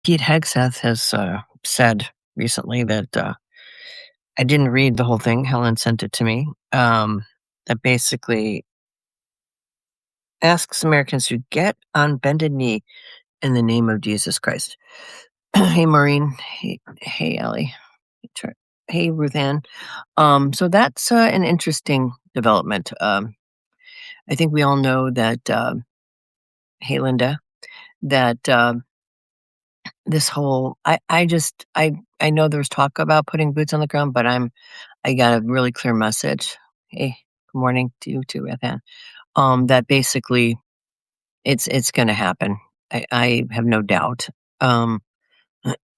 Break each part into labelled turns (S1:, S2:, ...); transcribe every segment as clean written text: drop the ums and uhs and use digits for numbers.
S1: Pete Hegseth has said recently that I didn't read the whole thing. Helen sent it to me. That basically asks Americans to get on bended knee in the name of Jesus Christ. Hey, Maureen. Hey, Ellie. Hey, Ruth Ann. So that's an interesting development. I think we all know that. Hey, Linda. That this whole I know there was talk about putting boots on the ground, but I got a really clear message. Hey, good morning to you too, Ethan. That basically it's gonna happen. I have no doubt. Um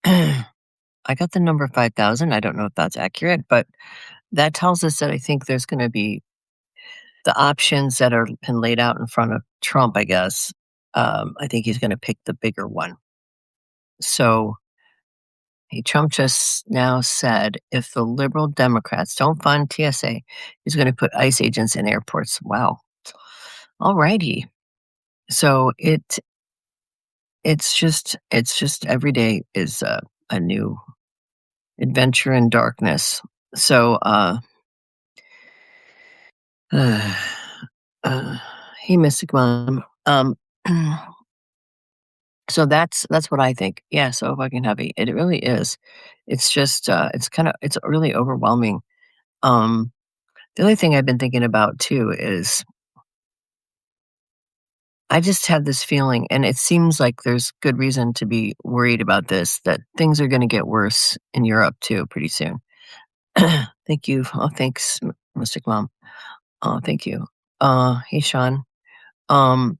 S1: I got the number 5,000. I don't know if that's accurate, but that tells us that I think there's gonna be the options that are been laid out in front of Trump, I guess. I think he's gonna pick the bigger one. So Trump just now said if the liberal Democrats don't fund TSA, he's going to put ICE agents in airports. Wow. All righty. So it's just every day is a new adventure in darkness. So uh, uh hey, Mystic Mom. So that's what I think. Yeah, so fucking heavy. It really is. It's just it's really overwhelming. Um the other thing I've been thinking about too is I just have this feeling, and it seems like there's good reason to be worried about this, that things are going to get worse in Europe too pretty soon. Thank you. Oh, thanks, Mystic Mom. Oh, thank you. Hey, Sean. Um,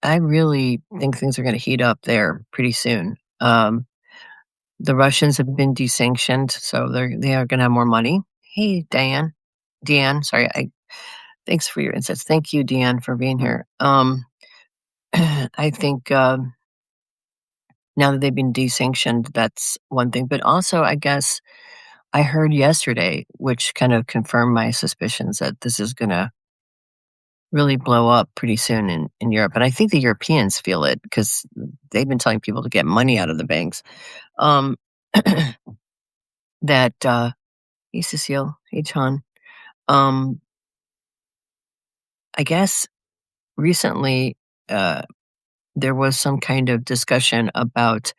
S1: I really think things are going to heat up there pretty soon. The Russians have been desanctioned, so they are going to have more money. Hey, Diane. Deanne, sorry. Thanks for your insights. Thank you, Deanne, for being here. I think now that they've been desanctioned, that's one thing. But also, I guess I heard yesterday, which kind of confirmed my suspicions that this is going to really blow up pretty soon in Europe. And I think the Europeans feel it because they've been telling people to get money out of the banks. Um, that, hey, Cecile, hey, John. Um, I guess recently there was some kind of discussion about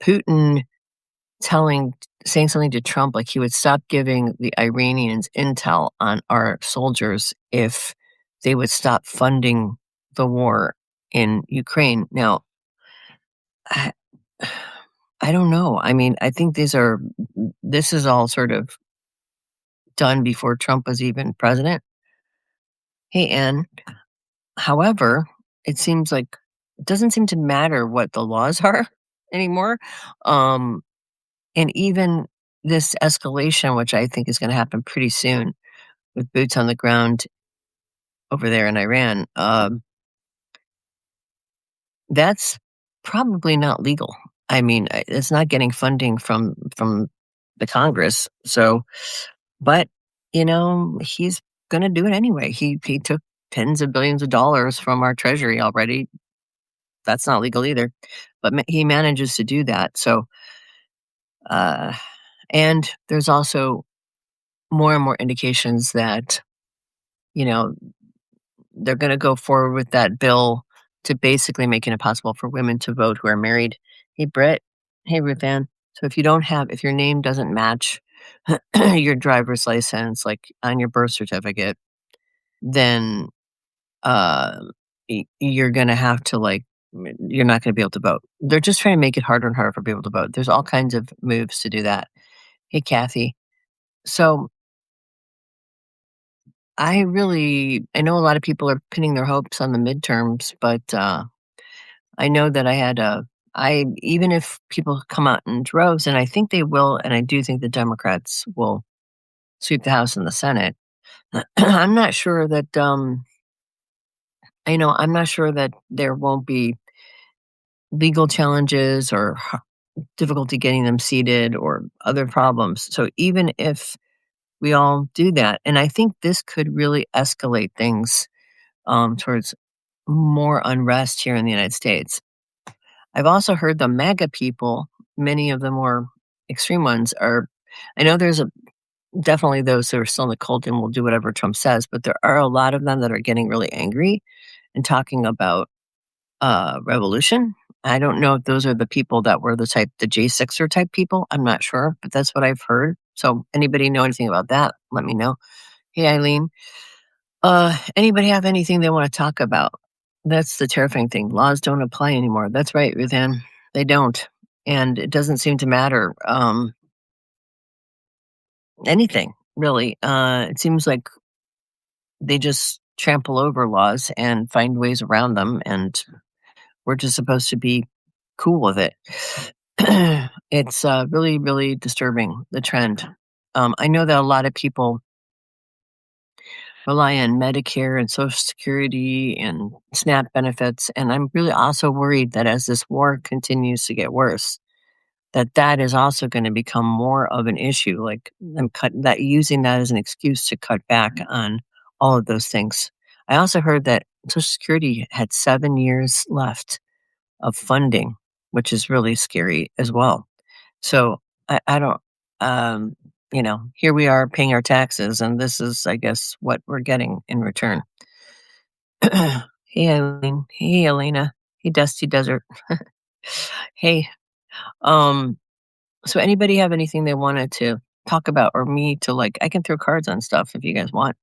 S1: Putin saying something to Trump, like he would stop giving the Iranians intel on our soldiers if they would stop funding the war in Ukraine. Now, I, I don't know. I mean, I think this is all sort of done before Trump was even president. Hey, Ann. However, it seems like it doesn't seem to matter what the laws are anymore. Um, and even this escalation, which I think is going to happen pretty soon, with boots on the ground over there in Iran, that's probably not legal. I mean, it's not getting funding from the Congress. So, but he's going to do it anyway. He took tens of billions of dollars from our treasury already. That's not legal either, but he manages to do that. So, uh, and there's also more and more indications that you know they're going to go forward with that bill to basically make it impossible for women to vote who are married. Hey, Britt. Hey, Ruth Ann. So if your name doesn't match your driver's license, like on your birth certificate, then uh, you're going to have to you're not going to be able to vote. They're just trying to make it harder and harder for people to vote. There's all kinds of moves to do that. Hey, Kathy. So I know a lot of people are pinning their hopes on the midterms, but I know that even if people come out in droves, and I think they will, and I do think the Democrats will sweep the House and the Senate. I'm not sure that, I'm not sure that there won't be legal challenges or difficulty getting them seated or other problems. So even if we all do that, and I think this could really escalate things towards more unrest here in the United States. I've also heard the MAGA people, many of the more extreme ones are I know there's definitely those who are still in the cult and will do whatever Trump says, but there are a lot of them that are getting really angry and talking about revolution. I don't know if those are the people that were the J6er type people. I'm not sure, but that's what I've heard. So anybody know anything about that? Let me know. Hey, Eileen. Anybody have anything they want to talk about? That's the terrifying thing. Laws don't apply anymore. That's right, Ruthann. They don't. And it doesn't seem to matter anything, really. It seems like they just trample over laws and find ways around them, and we're just supposed to be cool with it. It's really, really disturbing, the trend. I know that a lot of people rely on Medicare and Social Security and SNAP benefits, and I'm really also worried that as this war continues to get worse, that is also gonna become more of an issue, like, them using that as an excuse to cut back on all of those things. I also heard that Social Security had 7 years left of funding, which is really scary as well. So, I don't here we are paying our taxes, and this is, I guess, what we're getting in return. Hey, Eileen. Hey, Elena. Hey, Dusty Desert. Hey, um so anybody have anything they wanted to talk about or me to like I can throw cards on stuff if you guys want.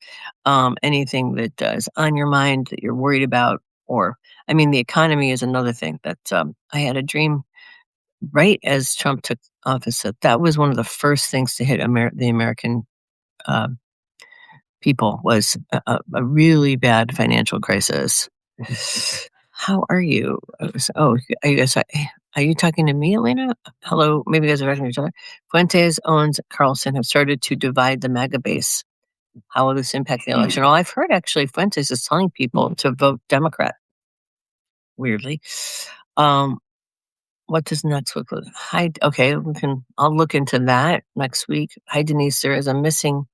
S1: Anything that is on your mind that you're worried about or I mean the economy is another thing that I had a dream right as Trump took office that was one of the first things to hit the American uh, people was a really bad financial crisis. How are you? Are you guys? Are you talking to me, Elena? Hello, maybe you guys are talking to each other. Fuentes, Owens, Carlson have started to divide the MAGA base. How will this impact the election? Well, I've heard actually Fuentes is telling people to vote Democrat. Weirdly, um, what does next look like? Hi, okay, I'll look into that next week. Hi, Denise. There is a missing.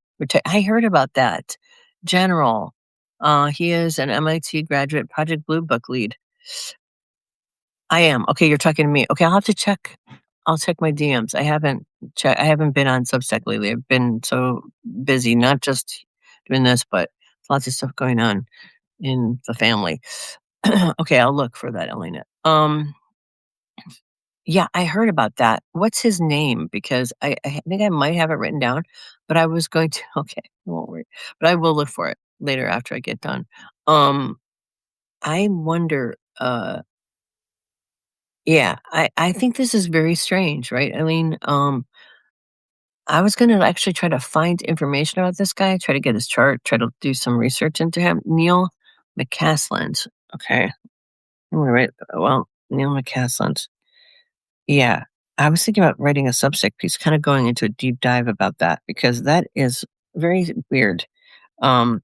S1: I heard about that. General. He is an MIT graduate, Project Blue Book lead. I am. Okay, you're talking to me. Okay, I'll have to check. I'll check my DMs. I haven't been on Substack lately. I've been so busy, not just doing this, but lots of stuff going on in the family. Okay, I'll look for that, Elena. Yeah, I heard about that. What's his name? Because I think I might have it written down, but I was going to okay, I won't worry. But I will look for it later after I get done. Um, I wonder, yeah, I think this is very strange, right? I mean, I was gonna actually try to find information about this guy, try to get his chart, try to do some research into him. Neil McCasland. Okay. I'm gonna write well, Neil McCasland. Yeah. I was thinking about writing a Substack piece, kind of going into a deep dive about that because that is very weird. Um,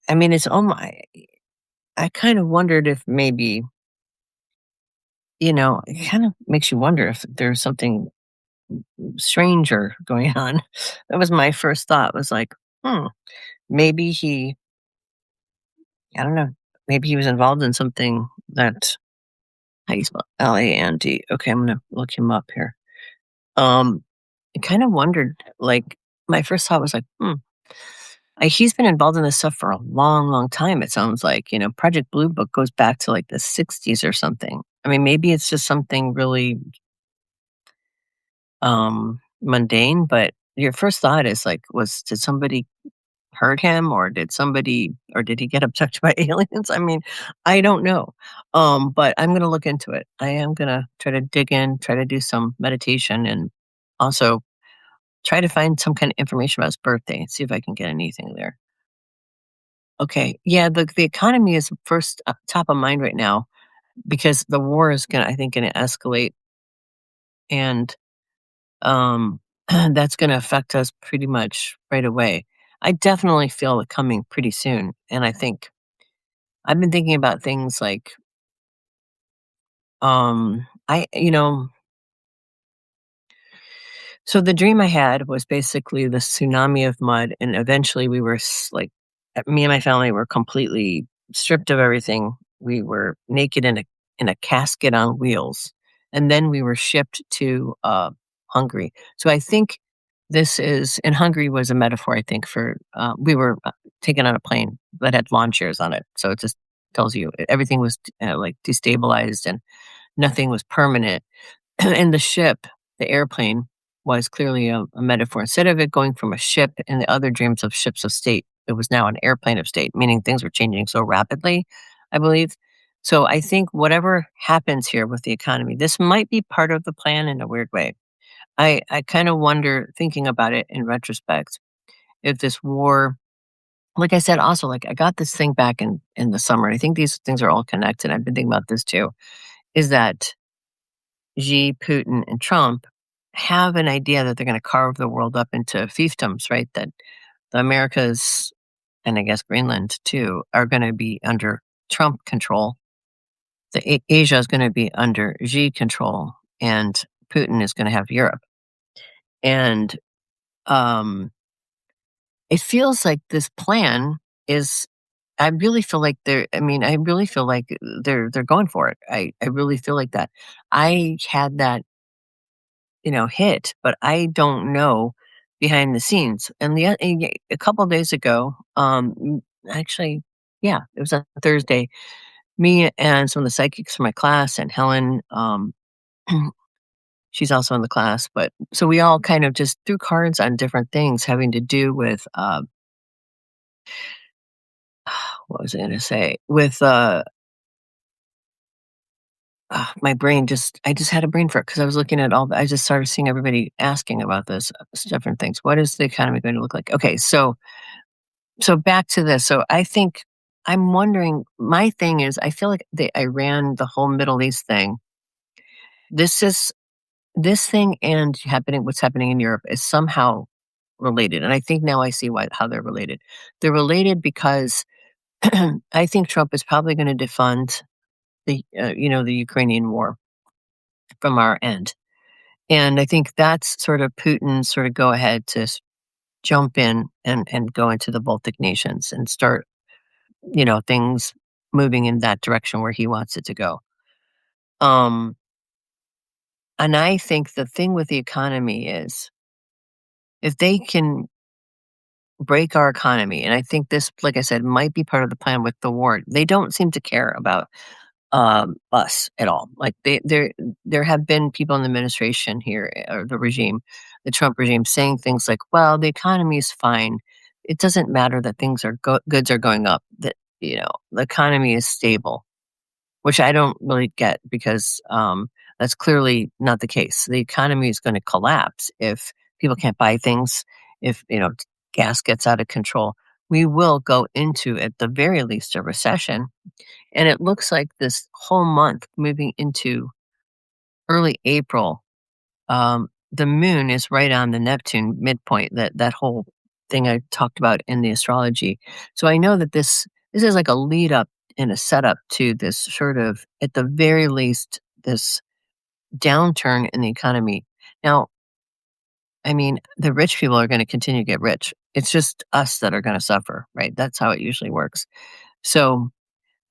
S1: I mean, it's oh my I kind of wondered if maybe, it kind of makes you wonder if there's something stranger going on. That was my first thought was like, hmm, maybe I don't know, maybe he was involved in something that, how do you spell LAND? Okay, I'm gonna look him up here. I kind of wondered, like, my first thought was like, he's been involved in this stuff for a long, long time. It sounds like, Project Blue Book goes back to like the 60s or something. I mean, maybe it's just something really mundane, but your first thought is like, did somebody hurt him or did he get abducted by aliens? I mean, I don't know. But I'm gonna look into it. I am gonna try to dig in, try to do some meditation and also try to find some kind of information about his birthday and see if I can get anything there. Okay. Yeah, the economy is first top of mind right now because the war is I think gonna escalate and um that's gonna affect us pretty much right away. I definitely feel it coming pretty soon. And I think I've been thinking about things like, I, so the dream I had was basically the tsunami of mud, and eventually we were like, me and my family were completely stripped of everything. We were naked in a in a casket on wheels, and then we were shipped to, Hungary. So I think this is and Hungary was a metaphor, I think, for, we were, taken on a plane that had lawn chairs on it, so it just tells you everything was, like, destabilized and nothing was permanent. And the ship, the airplane, was clearly a metaphor. Instead of it going from a ship in the other dreams of ships of state, it was now an airplane of state, meaning things were changing so rapidly, I believe. So I think whatever happens here with the economy, this might be part of the plan in a weird way. I kind of wonder, thinking about it in retrospect, if this war, like I said, also, like I got this thing back in the summer. And I think these things are all connected. I've been thinking about this too. Is that Xi, Putin, and Trump have an idea that they're going to carve the world up into fiefdoms, right? That the Americas and I guess Greenland too are going to be under Trump control. Asia is going to be under Xi control, and Putin is going to have Europe. And um, it feels like this plan is. I really feel like they're. I mean, I really feel like they're going for it. I really feel like that. I had that hit, but I don't know behind the scenes. And a couple of days ago, actually, yeah, it was on Thursday. Me and some of the psychics from my class, and Helen, she's also in the class. But so we all kind of just threw cards on different things having to do with what was I going to say? With my brain I just had a brain fart because I was looking at I just started seeing everybody asking about this different things. What is the economy going to look like? Okay, so back to this. So I think I'm wondering. My thing is, I feel like the Iran, the whole Middle East thing. This is this thing and what's happening in Europe is somehow related, and I think now I see how they're related. They're related because I think Trump is probably going to defund the Ukrainian war from our end. And I think that's sort of Putin's sort of go ahead to jump in and go into the Baltic nations and start, things moving in that direction where he wants it to go. Um, and I think the thing with the economy is if they can break our economy, and I think this, like I said, might be part of the plan with the war. They don't seem to care about us at all. Like there have been people in the administration here or the regime, the Trump regime, saying things like, "Well, the economy is fine. It doesn't matter that things are goods are going up. That the economy is stable," which I don't really get because that's clearly not the case. The economy is going to collapse if people can't buy things. If gas gets out of control, we will go into at the very least a recession, and it looks like this whole month moving into early April, the moon is right on the Neptune midpoint, that whole thing I talked about in the astrology. So I know that this is like a lead up and a setup to this sort of, at the very least, this downturn in the economy. Now, I mean, the rich people are going to continue to get rich. It's just us that are going to suffer, right? That's how it usually works. So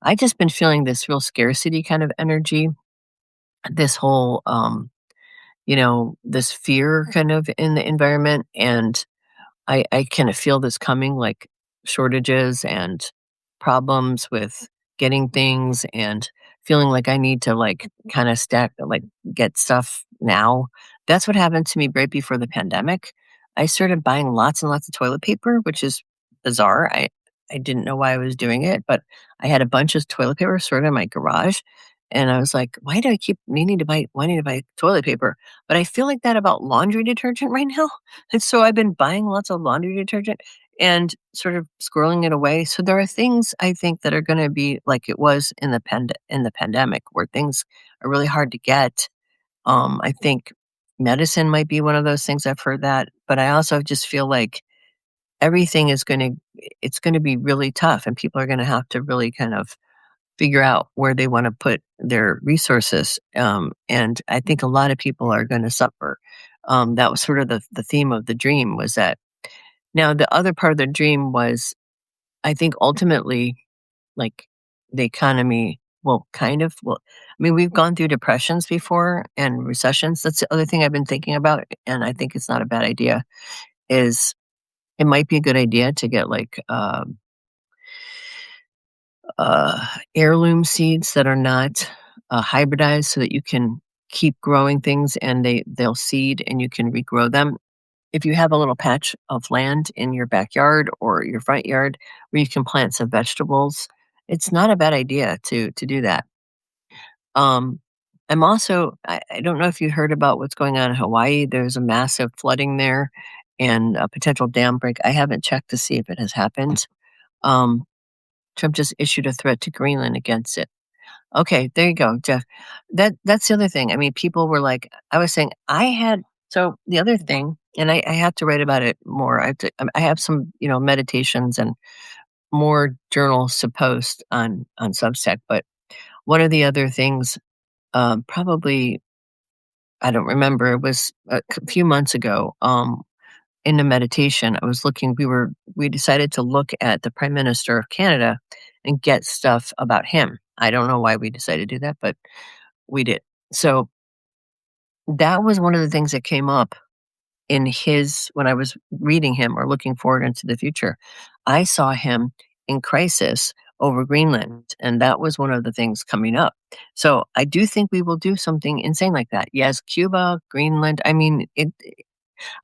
S1: I just been feeling this real scarcity kind of energy, this whole, this fear kind of in the environment. And I kind of feel this coming, like shortages and problems with getting things and feeling like I need to like kind of get stuff now. That's what happened to me right before the pandemic. I started buying lots and lots of toilet paper, which is bizarre. I didn't know why I was doing it, but I had a bunch of toilet paper stored in my garage. And I was like, why do I keep wanting to buy toilet paper? But I feel like that about laundry detergent right now. And so I've been buying lots of laundry detergent and sort of squirreling it away. So there are things I think that are going to be like it was in the pandemic, where things are really hard to get. I think medicine might be one of those things. I've heard that, but I also just feel like everything is going to it's going to be really tough, and people are going to have to really kind of figure out where they want to put their resources. And I think a lot of people are going to suffer. That was sort of the theme of the dream, was that. Now, the other part of the dream was, I think ultimately, like, the economy will kind of, well, mean, we've gone through depressions before and recessions. That's the other thing I've been thinking about, and I think it's not a bad idea, is it might be a good idea to get, like, uh, heirloom seeds that are not, hybridized so that you can keep growing things and they'll seed and you can regrow them. If you have a little patch of land in your backyard or your front yard where you can plant some vegetables, it's not a bad idea to do that. Um, I don't know if you heard about what's going on in Hawaii. There's a massive flooding there and a potential dam break. I haven't checked to see if it has happened. Um, Trump just issued a threat to Greenland against it. Okay, there you go, Jeff. That's the other thing. I mean, people were like, I was saying, I had so the other thing, and I have to write about it more. I have some, meditations and more journals to post on Substack. But one of the other things, probably I don't remember. It was a few months ago. In the meditation, I was looking. We decided to look at the Prime Minister of Canada and get stuff about him. I don't know why we decided to do that, but we did. So that was one of the things that came up in his when I was reading him or looking forward into the future. I saw him in crisis over Greenland, and that was one of the things coming up. So I do think we will do something insane like that. Yes, Cuba, Greenland. I mean,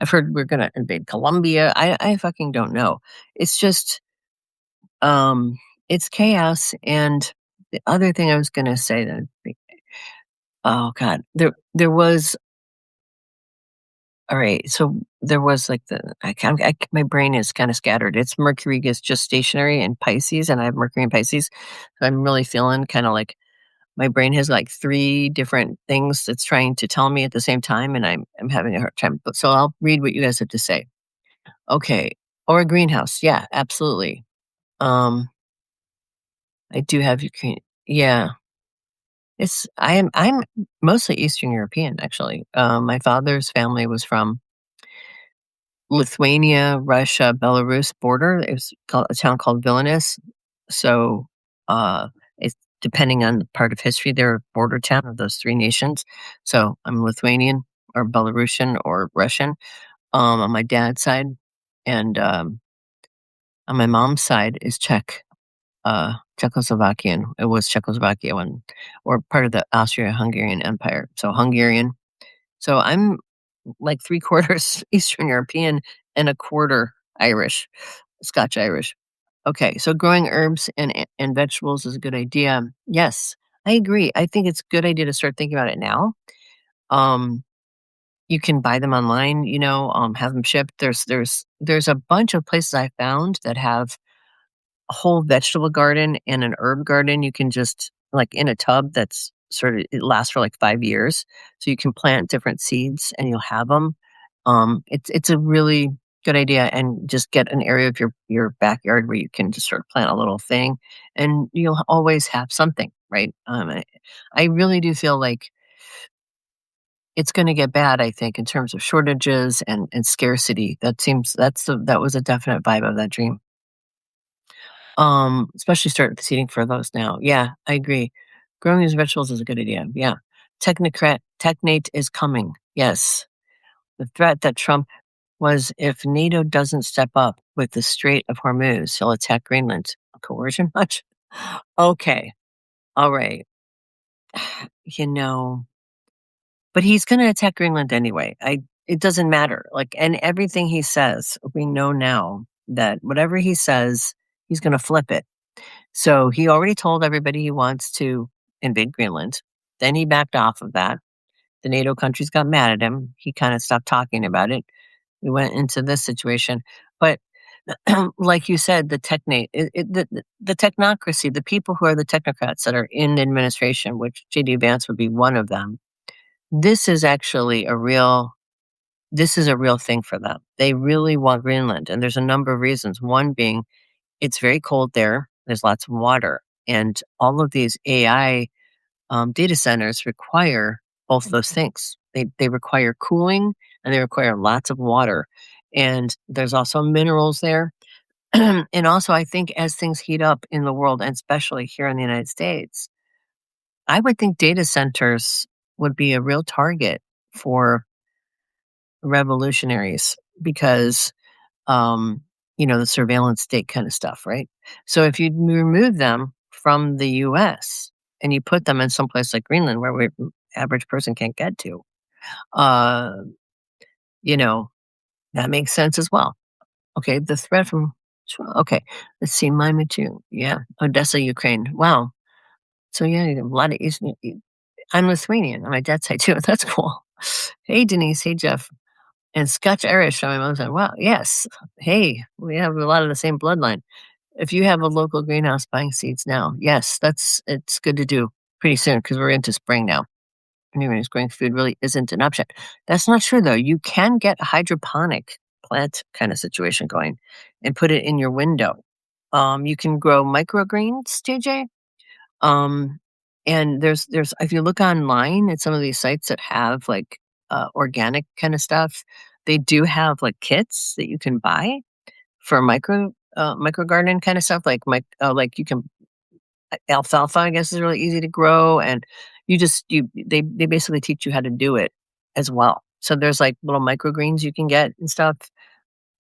S1: I've heard we're going to invade Colombia. I fucking don't know. It's just, um, it's chaos. And the other thing I was going to say that, oh God, there was all right. So there was like my brain is kind of scattered. It's Mercury is just stationary in Pisces, and I have Mercury in Pisces. So I'm really feeling kind of like my brain has like three different things that's trying to tell me at the same time, and I'm having a hard time. But so I'll read what you guys have to say. Okay. Or a greenhouse. Yeah, absolutely. Um, I do have Ukraine. Yeah. I'm mostly Eastern European, actually. My father's family was from Lithuania, Russia, Belarus border. It's called a town called Vilnius. So, it's depending on the part of history, they're a border town of those three nations. So I'm Lithuanian or Belarusian or Russian, on my dad's side, and, on my mom's side is Czechoslovakian. It was Czechoslovakia when or part of the Austria-Hungarian Empire. So Hungarian. So I'm like 3/4 Eastern European and a quarter Irish, Scotch Irish. Okay, so growing herbs and vegetables is a good idea. Yes, I agree. I think it's a good idea to start thinking about it now. Um, you can buy them online, have them shipped. There's a bunch of places I found that have a whole vegetable garden and an herb garden. You can just like in a tub that's sort of it lasts for like 5 years. So you can plant different seeds and you'll have them. It's a really good idea and just get an area of your backyard where you can just sort of plant a little thing and you'll always have something, right? I really do feel like it's going to get bad, I think, in terms of shortages and scarcity. That was a definite vibe of that dream. Especially start seeding for those now. Yeah, I agree. Growing these vegetables is a good idea. Yeah. Technate is coming. Yes. The threat that Trump was if NATO doesn't step up with the Strait of Hormuz, he'll attack Greenland. Coercion much? Okay. All right. You know, but he's going to attack Greenland anyway. It doesn't matter. Like, and everything he says, we know now that whatever he says, he's going to flip it. So he already told everybody he wants to invade Greenland. Then he backed off of that. The NATO countries got mad at him. He kind of stopped talking about it. We went into this situation. But like you said, the technocracy, the people who are the technocrats that are in the administration, which JD Vance would be one of them, this is actually this is a real thing for them. They really want Greenland. And there's a number of reasons. One being it's very cold there. There's lots of water. And all of these AI data centers require both those things. They require cooling and they require lots of water. And there's also minerals there. And also, I think as things heat up in the world, and especially here in the United States, I would think data centers would be a real target for revolutionaries because, um, the surveillance state kind of stuff, right? So if you remove them from the US and you put them in some place like Greenland where average person can't get to, uh, you know, that makes sense as well. Okay, the threat from okay, let's see, mine too. Yeah, Odessa, Ukraine. Wow. So yeah, you have a lot of Eastern. I'm Lithuanian on my dad's side too. That's cool. Hey, Denise. Hey, Jeff. And Scotch Irish on my mom's side. Wow. Yes. Hey, we have a lot of the same bloodline. If you have a local greenhouse buying seeds now, yes, it's good to do pretty soon because we're into spring now. Anyone who's growing food really isn't an option. That's not true though. You can get a hydroponic plant kind of situation going and put it in your window. You can grow microgreens, JJ. Um, and there's if you look online at some of these sites that have like organic kind of stuff, they do have like kits that you can buy for micro garden kind of stuff. Like you can alfalfa, I guess, is really easy to grow, and they basically teach you how to do it as well. So there's like little microgreens you can get and stuff.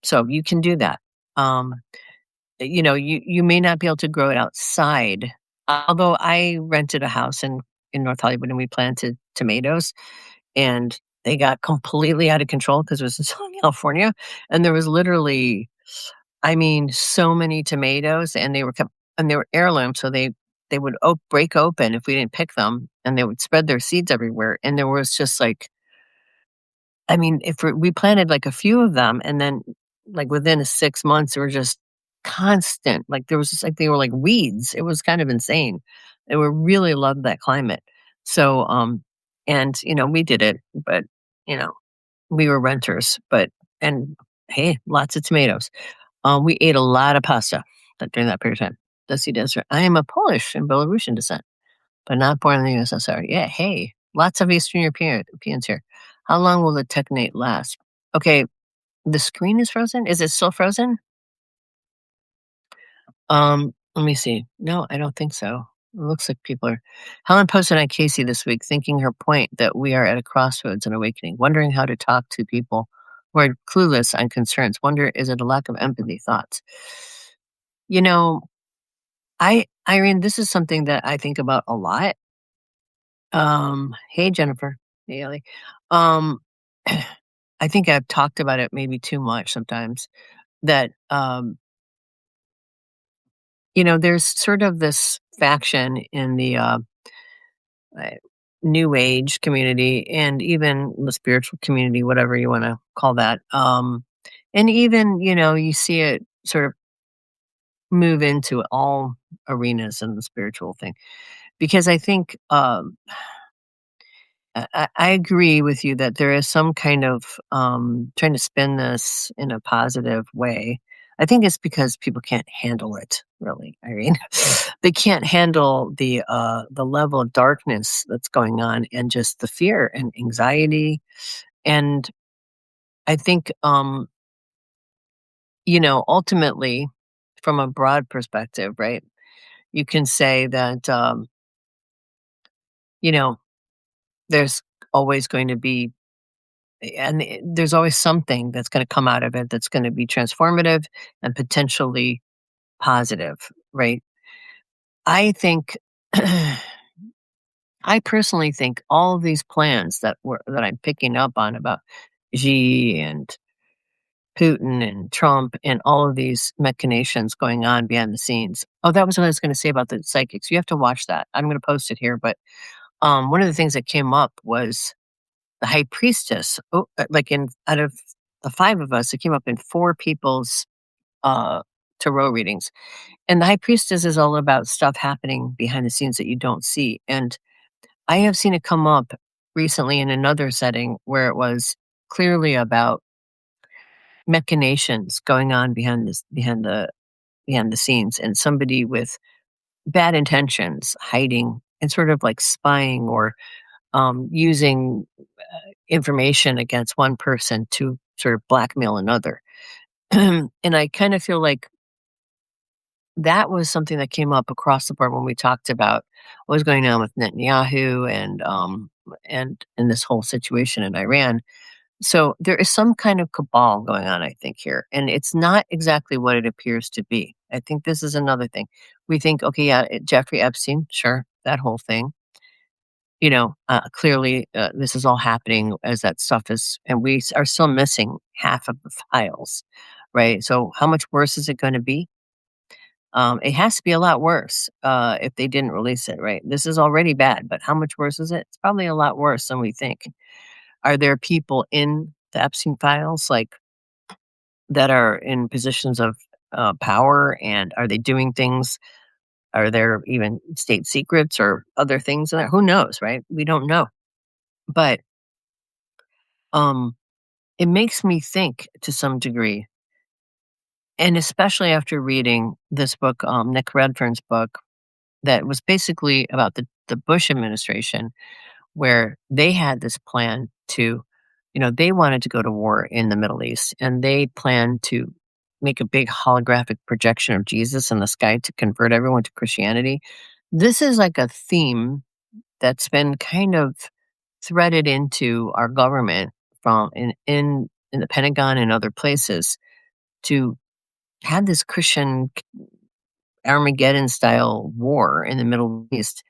S1: So you can do that. Um, you may not be able to grow it outside. Although I rented a house in North Hollywood and we planted tomatoes and they got completely out of control because it was in Southern California and there was literally, I mean, so many tomatoes and they were heirlooms, so they would break open if we didn't pick them and they would spread their seeds everywhere. And there was just like, I mean, if we planted like a few of them and then like within 6 months, they were just constant. Like there was just like they were like weeds. It was kind of insane. They were really loved that climate. So, and we did it, but you know, we were renters, and hey, lots of tomatoes. We ate a lot of pasta during that period of time. Dusty Desert. I am a Polish and Belarusian descent but not born in the USSR. Yeah, hey, lots of Eastern Europeans here. How long will the Technate last? Okay, the screen is frozen. Is it still frozen? Let me see. No, I don't think so. It looks like people are. Helen posted on Casey this week, thinking her point that we are at a crossroads and awakening, wondering how to talk to people who are clueless on concerns. Wonder, is it a lack of empathy? Thoughts? You know, Irene, this is something that I think about a lot. Hey, Jennifer. Hey, Ellie. Um, I think I've talked about it maybe too much sometimes that, there's sort of this faction in the uh, new age community and even the spiritual community, whatever you want to call that. And even, you see it sort of move into all arenas in the spiritual thing because I think, I agree with you that there is some kind of trying to spin this in a positive way. I think it's because people can't handle it, really. I mean, they can't handle the level of darkness that's going on and just the fear and anxiety. And I think, ultimately, from a broad perspective, right, you can say that, you know, there's always going to be and there's always something that's going to come out of it that's going to be transformative and potentially positive, right? I think I personally think all of these plans that I'm picking up on about Xi and Putin and Trump and all of these machinations going on behind the scenes. Oh, that was what I was going to say about the psychics. You have to watch that. I'm going to post it here, but one of the things that came up was the high priestess, like in out of the five of us, it came up in four people's uh, tarot readings. And the high priestess is all about stuff happening behind the scenes that you don't see. And I have seen it come up recently in another setting where it was clearly about machinations going on behind the scenes and somebody with bad intentions hiding and sort of like spying or using information against one person to sort of blackmail another. And I kind of feel like that was something that came up across the board when we talked about what was going on with Netanyahu and this whole situation in Iran. So there is some kind of cabal going on, I think, here, and it's not exactly what it appears to be. I think this is another thing. We think, okay, yeah, Jeffrey Epstein, sure, that whole thing. Clearly, this is all happening as that stuff is, and are still missing half of the files, right? So, how much worse is it going to be? It has to be a lot worse if they didn't release it, right? This is already bad, but how much worse is it? It's probably a lot worse than we think. Are there people in the Epstein files, like that are in positions of power, and are they doing things? Are there even state secrets or other things in there? Who knows, right? We don't know, but um, it makes me think to some degree, and especially after reading this book, Nick Redfern's book, that was basically about the Bush administration, where they had this plan to, they wanted to go to war in the Middle East, and they planned to make a big holographic projection of Jesus in the sky to convert everyone to Christianity. This is like a theme that's been kind of threaded into our government from in the Pentagon and other places to have this Christian Armageddon style war in the Middle East.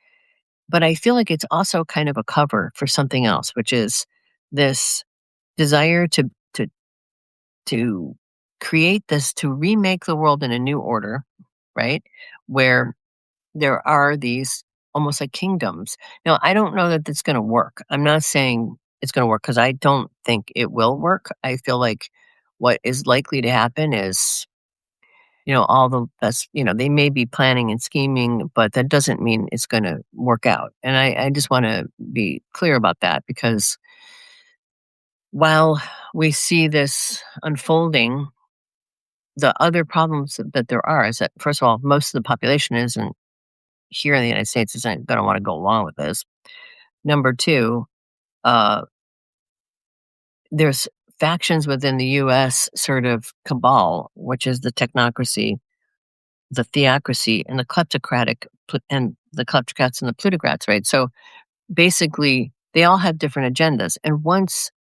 S1: But I feel like it's also kind of a cover for something else, which is this desire to to create this, to remake the world in a new order, right? Where there are these almost like kingdoms. Now, I don't know that it's going to work. I'm not saying it's going to work because I don't think it will work. I feel like what is likely to happen is, all the best, they may be planning and scheming, but that doesn't mean it's going to work out. And I just want to be clear about that because while we see this unfolding, the other problems that there are is that, first of all, most of the population isn't here in the United States isn't going to want to go along with this. Number two, uh, there's factions within the U.S. sort of cabal, which is the technocracy, the theocracy, and the and the kleptocrats and the plutocrats, right? So basically, they all have different agendas. And once,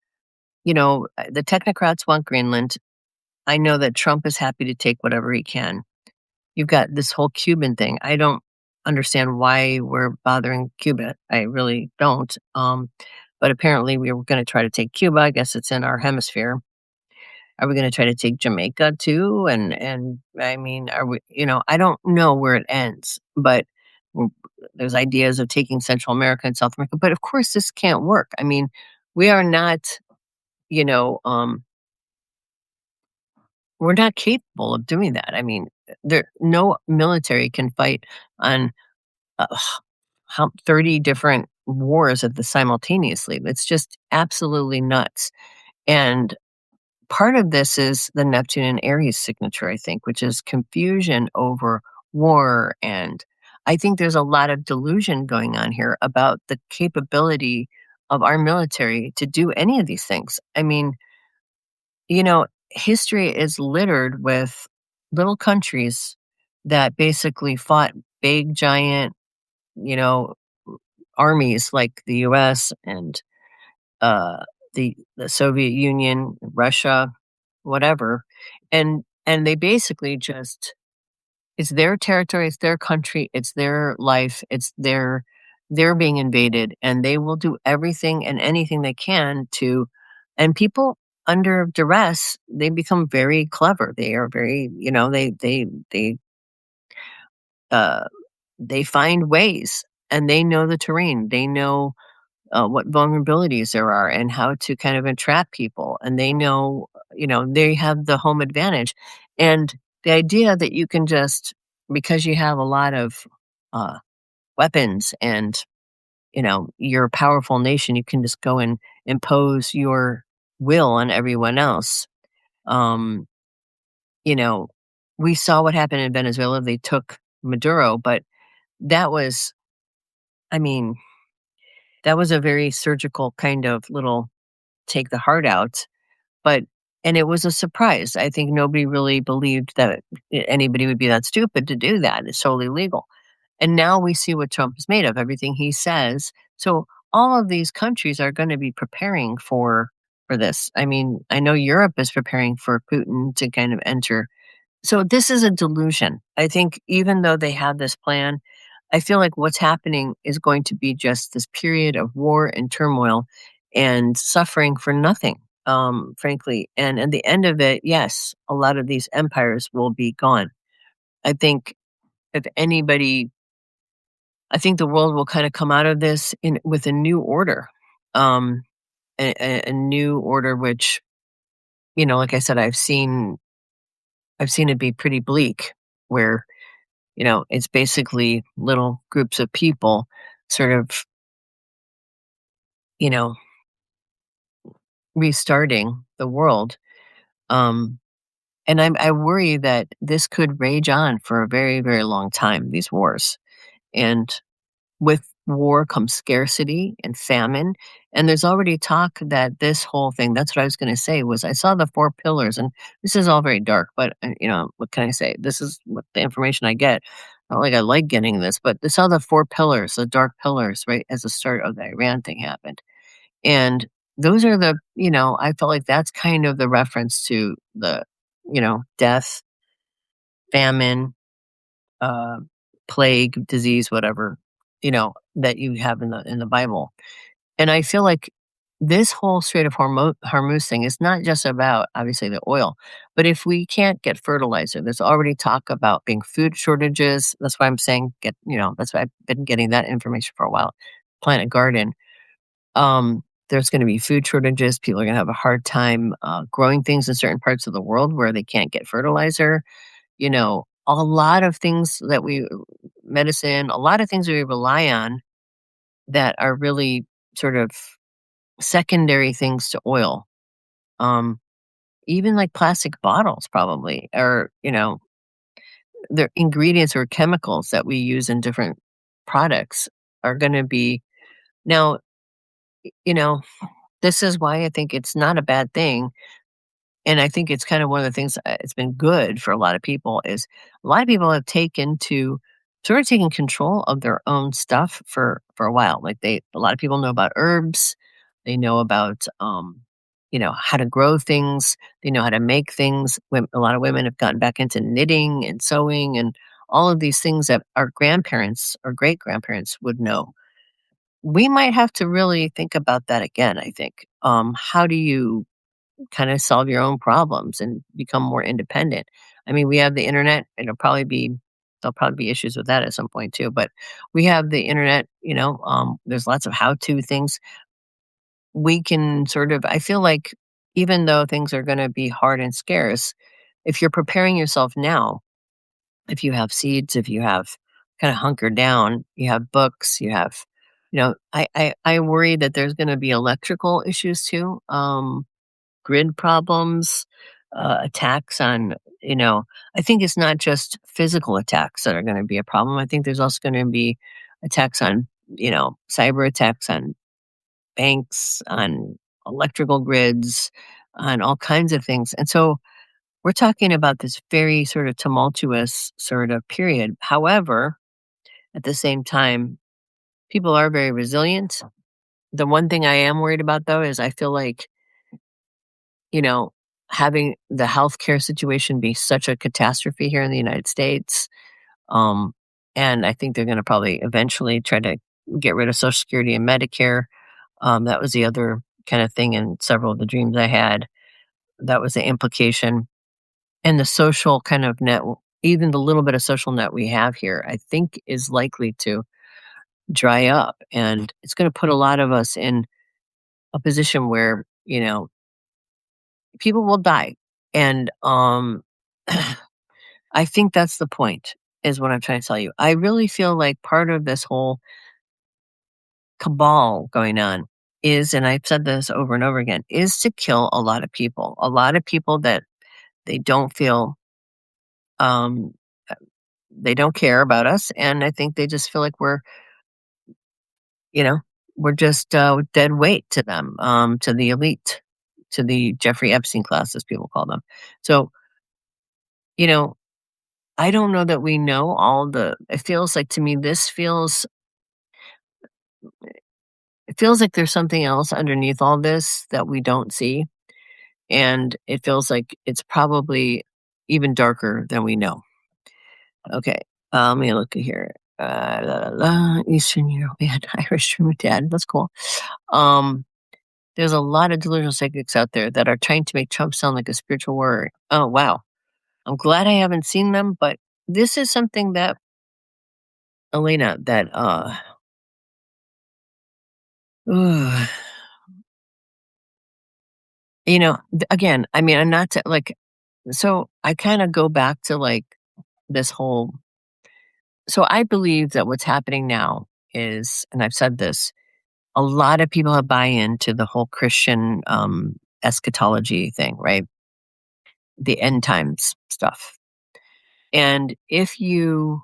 S1: the technocrats want Greenland, I know that Trump is happy to take whatever he can. You've got this whole Cuban thing. I don't understand why we're bothering Cuba. I really don't. But apparently we were going to try to take Cuba. I guess it's in our hemisphere. Are we going to try to take Jamaica too? And I mean, are we? I don't know where it ends, but w- there's ideas of taking Central America and South America. But of course, this can't work. I mean, we are not. You know, um, we're not capable of doing that. I mean, no military can fight on uh, how 30 different wars at the simultaneously. It's just absolutely nuts. And part of this is the Neptune and Aries signature, I think, which is confusion over war. And I think there's a lot of delusion going on here about the capability of our military to do any of these things. I mean, history is littered with little countries that basically fought big, giant, you know, armies like the US and uh, the Soviet Union, Russia, whatever, and they basically just it's their territory, it's their country, it's their life, they're being invaded, and they will do everything and anything they can to, and people under duress, they become very clever. They are very, uh, they find ways, and they know the terrain. They know what vulnerabilities there are and how to kind of entrap people. And they know, they have the home advantage. And the idea that you can just, because you have a lot of uh, weapons and, you're a powerful nation, you can just go and impose your will on everyone else. Um, you know, we saw what happened in Venezuela. They took Maduro, but that was, I mean, that was a very surgical kind of little take the heart out. But And it was a surprise. I think nobody really believed that anybody would be that stupid to do that. It's totally legal. And now we see what Trump is made of, everything he says. So all of these countries are going to be preparing for this. I mean, I know Europe is preparing for Putin to kind of enter. So this is a delusion. I think even though they have this plan, I feel like what's happening is going to be just this period of war and turmoil and suffering for nothing, frankly. And at the end of it, yes, a lot of these empires will be gone. I think if anybody, I think the world will kind of come out of this in with a new order, um, a new order, which like I said, I've seen it be pretty bleak, where it's basically little groups of people sort of, you know, restarting the world. Um, and I worry that this could rage on for a very, very long time, these wars. And with war comes scarcity and famine. And there's already talk that this whole thing, that's what I was going to say, was I saw the four pillars, and this is all very dark, but what can I say? This is what the information I get. Not like I like getting this, but this saw the four pillars, the dark pillars, right, as the start of the Iran thing happened. And those are I felt like that's kind of the reference to the, death, famine, uh, plague, disease, whatever, that you have in the Bible. And I feel like this whole Strait of Hormuz thing is not just about obviously the oil, but if we can't get fertilizer, there's already talk about being food shortages. That's why I'm saying that's why I've been getting that information for a while. Plant a garden. There's going to be food shortages. People are going to have a hard time growing things in certain parts of the world where they can't get fertilizer. A lot of things that medicine, a lot of things we rely on that are really sort of secondary things to oil. Um, Even like plastic bottles, probably, or the ingredients or chemicals that we use in different products are going to be now. You know, this is why I think it's not a bad thing. And I think it's kind of one of the things it's been good for a lot of people is a lot of people have sort of taken control of their own stuff for a while. Like a lot of people know about herbs, they know about how to grow things, they know how to make things. A lot of women have gotten back into knitting and sewing and all of these things that our grandparents or great grandparents would know. We might have to really think about that again. I think. How do you kind of solve your own problems and become more independent? I mean, we have the internet. There'll probably be issues with that at some point too, but we have the internet, there's lots of how-to things. We can sort of, I feel like even though things are going to be hard and scarce, if you're preparing yourself now, if you have seeds, if you have kind of hunkered down, you have books, you have, I worry that there's going to be electrical issues too. Grid problems, attacks on, I think it's not just physical attacks that are going to be a problem. I think there's also going to be attacks on, cyber attacks on banks, on electrical grids, on all kinds of things. And so we're talking about this very sort of tumultuous sort of period. However, at the same time, people are very resilient. The one thing I am worried about though is I feel like you know, having the healthcare situation be such a catastrophe here in the United States. Um, and I think they're going to probably eventually try to get rid of Social Security and Medicare. That was the other kind of thing in several of the dreams I had. That was the implication. And the social kind of net, even the little bit of social net we have here, I think is likely to dry up. And it's going to put a lot of us in a position where, people will die. And I think that's the point, is what I'm trying to tell you. I really feel like part of this whole cabal going on is, and I've said this over and over again, is to kill a lot of people. A lot of people that they don't feel, um, they don't care about us. And I think they just feel like you know, we're just dead weight to them, to the elite. to the Jeffrey Epstein class, as people call them. So, you know, I don't know that we know all the it feels like to me it feels like there's something else underneath all this that we don't see, and it feels like it's probably even darker than we know. Okay, let me look at here. Eastern Europe, we had Irish from dad. That's cool. Um, there's a lot of delusional psychics out there that are trying to make Trump sound like a spiritual warrior. Oh wow, I'm glad I haven't seen them, but this is something that Elena, that ugh, again, I mean, I'm not like, so I kind of go back to like this whole. So I believe that what's happening now is, and I've said this, a lot of people have buy into the whole Christian eschatology thing, right? The end times stuff. And if you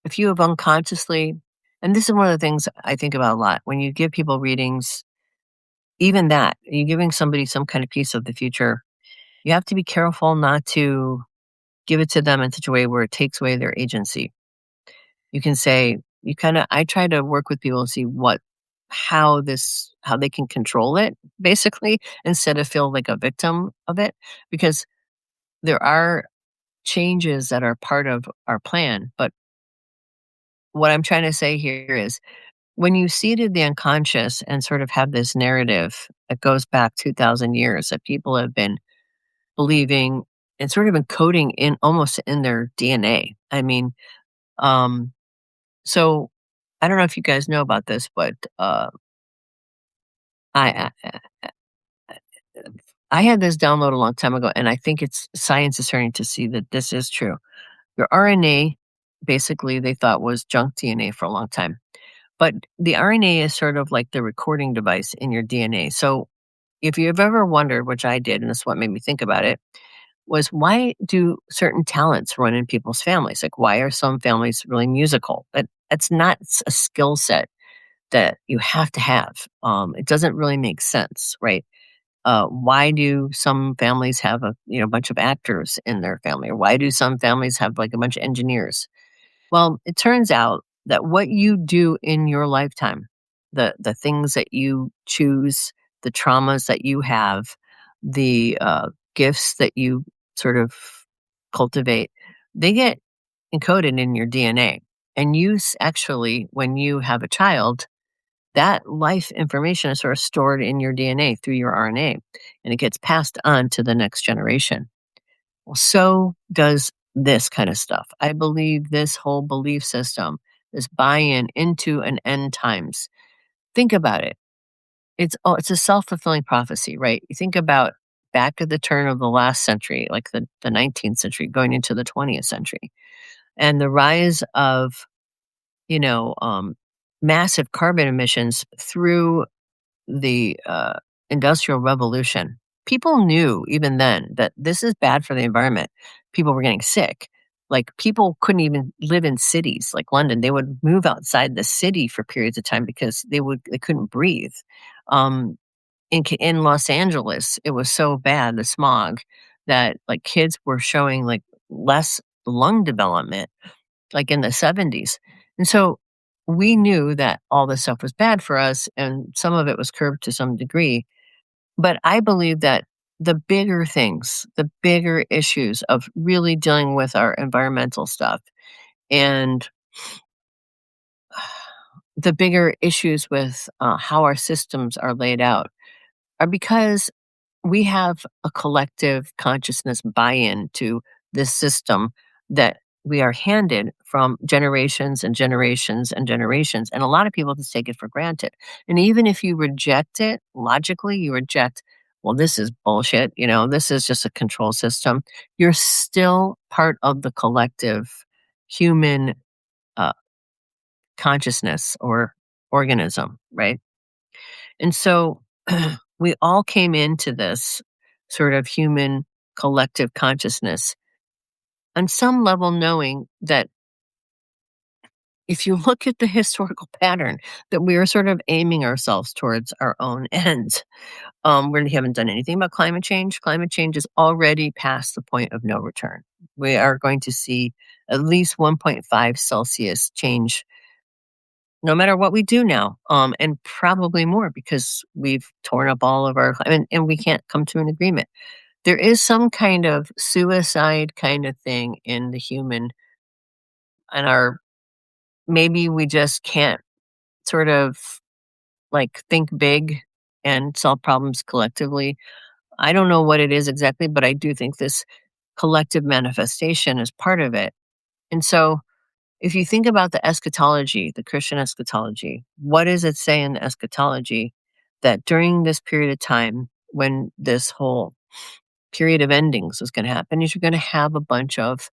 S1: have unconsciously, and this is one of the things I think about a lot, when you give people readings, even that, you're giving somebody some kind of piece of the future, you have to be careful not to give it to them in such a way where it takes away their agency. You can say, I try to work with people to see how they can control it, basically, instead of feel like a victim of it, because there are changes that are part of our plan. But what I'm trying to say here is, when you seeded the unconscious and sort of have this narrative that goes back 2,000 years that people have been believing and sort of encoding in almost in their DNA. I mean, um, so I don't know if you guys know about this, but I, I I had this download a long time ago, and I think it's science is starting to see that this is true. Your RNA, basically, they thought was junk DNA for a long time, but the RNA is sort of like the recording device in your DNA. So if you've ever wondered, which I did, and this is what made me think about it, was why do certain talents run in people's families? Like, why are some families really musical? That's not a skill set that you have to have. It doesn't really make sense, right? Why do some families have a bunch of actors in their family, or why do some families have like a bunch of engineers? Well, it turns out that what you do in your lifetime, the things that you choose, the traumas that you have, the gifts that you sort of cultivate, they get encoded in your DNA. And actually, when you have a child, that life information is sort of stored in your DNA through your RNA, and it gets passed on to the next generation. Well, so does this kind of stuff. I believe this whole belief system, this buy-in into an end times. Think about it. It's a self-fulfilling prophecy, right? You think about back at the turn of the last century, like the 19th century, going into the 20th century, and the rise of, you know, um, massive carbon emissions through the Industrial Revolution. People knew even then that this is bad for the environment. People were getting sick. Like, people couldn't even live in cities like London. They would move outside the city for periods of time because they couldn't breathe. Um, in Los Angeles, it was so bad, the smog, that like kids were showing like less lung development, like in the 70s. And so we knew that all this stuff was bad for us, and some of it was curbed to some degree. But I believe that the bigger things, the bigger issues of really dealing with our environmental stuff, and the bigger issues with how our systems are laid out, are because we have a collective consciousness buy-in to this system that we are handed from generations and generations and generations, and a lot of people just take it for granted. And even if you reject it logically, you reject, well, this is bullshit, this is just a control system. You're still part of the collective human uh, consciousness or organism, right? And so we all came into this sort of human collective consciousness on some level, knowing that if you look at the historical pattern that we are sort of aiming ourselves towards our own ends, we haven't done anything about climate change. Climate change is already past the point of no return. We are going to see at least 1.5 Celsius change no matter what we do now, and probably more because we've torn up all of our and we can't come to an agreement. There is some kind of suicide kind of thing in the human and our maybe we just can't sort of like think big and solve problems collectively. I don't know what it is exactly, but I do think this collective manifestation is part of it. And so if you think about the eschatology, the Christian eschatology, what does it say in the eschatology that during this period of time when this whole period of endings is going to happen is you're going to have a bunch of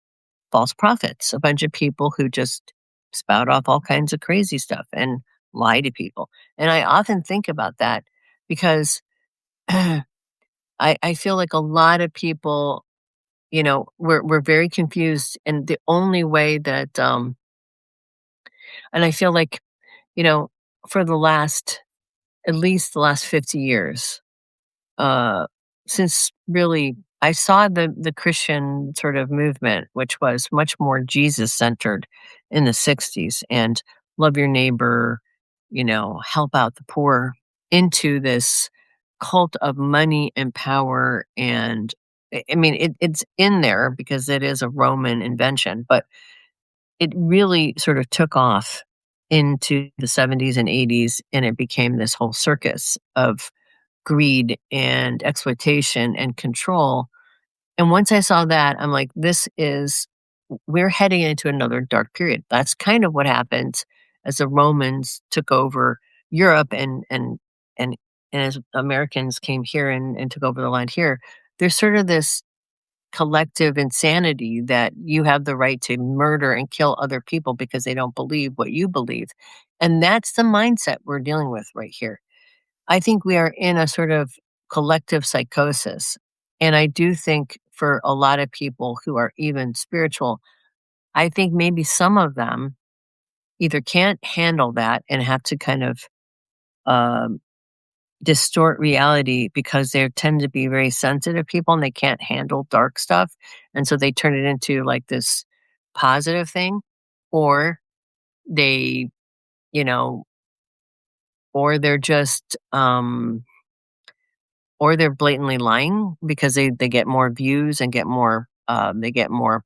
S1: false prophets, a bunch of people who just spout off all kinds of crazy stuff and lie to people. And I often think about that because I feel like a lot of people, we're very confused. And the only way that, and I feel like, you know, for at least the last 50 years, uh, since really I saw the Christian sort of movement, which was much more Jesus centered in the 60s and love your neighbor, help out the poor into this cult of money and power. And I mean, it's in there because it is a Roman invention, but it really sort of took off into the 70s and 80s and it became this whole circus of greed and exploitation and control. And once I saw that, I'm like, we're heading into another dark period. That's kind of what happened as the Romans took over Europe and and as Americans came here and took over the land here. There's sort of this collective insanity that you have the right to murder and kill other people because they don't believe what you believe. And that's the mindset we're dealing with right here. I think we are in a sort of collective psychosis. And I do think for a lot of people who are even spiritual, I think maybe some of them either can't handle that and have to kind of um, distort reality because they tend to be very sensitive people and they can't handle dark stuff. And so they turn it into like this positive thing, or they, you know, or they're just, or they're blatantly lying because they get more views and they get more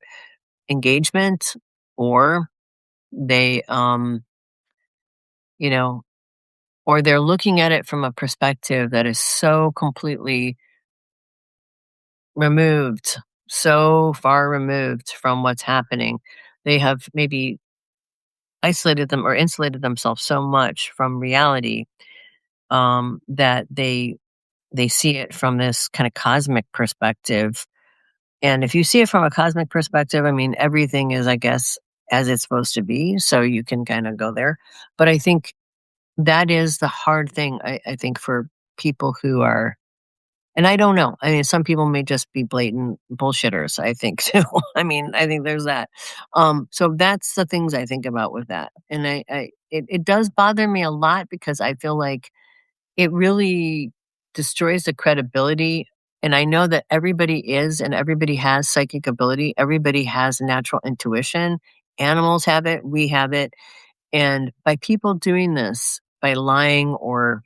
S1: engagement, or they, you know, or they're looking at it from a perspective that is so completely removed, so far removed from what's happening. They have maybe isolated them or insulated themselves so much from reality that they see it from this kind of cosmic perspective. And if you see it from a cosmic perspective, I mean, everything is, I guess, as it's supposed to be. So you can kind of go there. But I think that is the hard thing, I think, for people who are, and I don't know. I mean, some people may just be blatant bullshitters, I think, too. I mean, I think there's that. So that's the things I think about with that. And it does bother me a lot because I feel like it really destroys the credibility, and I know that everybody is and everybody has psychic ability, everybody has natural intuition. Animals have it, we have it, and by people doing this, by lying or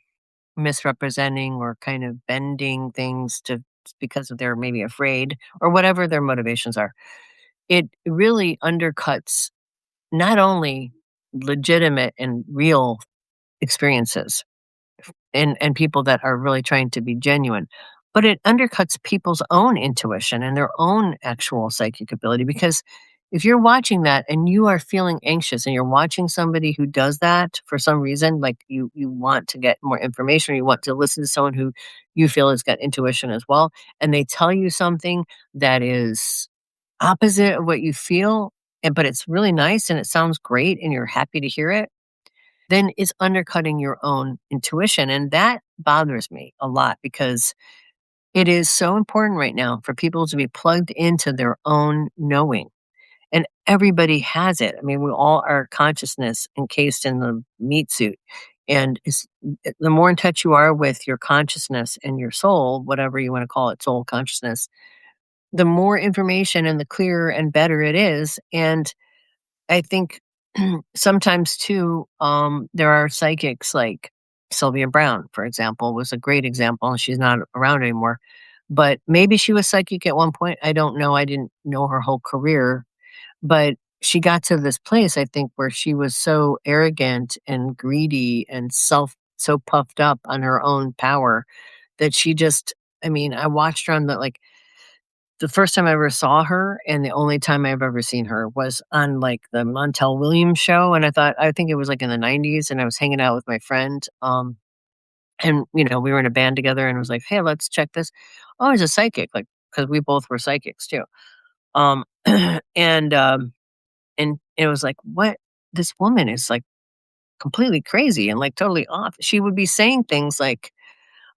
S1: misrepresenting or kind of bending things to because they're maybe afraid or whatever their motivations are, it really undercuts not only legitimate and real experiences and people that are really trying to be genuine. But it undercuts people's own intuition and their own actual psychic ability because if you're watching that and you are feeling anxious and you're watching somebody who does that for some reason, like you want to get more information or you want to listen to someone who you feel has got intuition as well, and they tell you something that is opposite of what you feel, but it's really nice and it sounds great and you're happy to hear it, then it's undercutting your own intuition. And that bothers me a lot because it is so important right now for people to be plugged into their own knowing. and everybody has it. I mean, we all are consciousness encased in the meat suit, and the more in touch you are with your consciousness and your soul, whatever you want to call it, soul consciousness, the more information and the clearer and better it is. And I think sometimes too, there are psychics like Sylvia Brown, for example, was a great example, and she's not around anymore. But maybe she was psychic at one point. I don't know. I didn't know her whole career, but she got to this place, I think, where she was so arrogant and greedy and so puffed up on her own power that she just, I mean, I watched her on the first time I ever saw her and the only time I've ever seen her was on, like, the Montel Williams show, and I think it was, like, in the '90s, and I was hanging out with my friend, and, we were in a band together, and I was like, "Hey, let's check this." Oh, he's a psychic, like, because we both were psychics too. Um, and, um, and it was like, "What? This woman is, like, completely crazy and, like, totally off." She would be saying things like,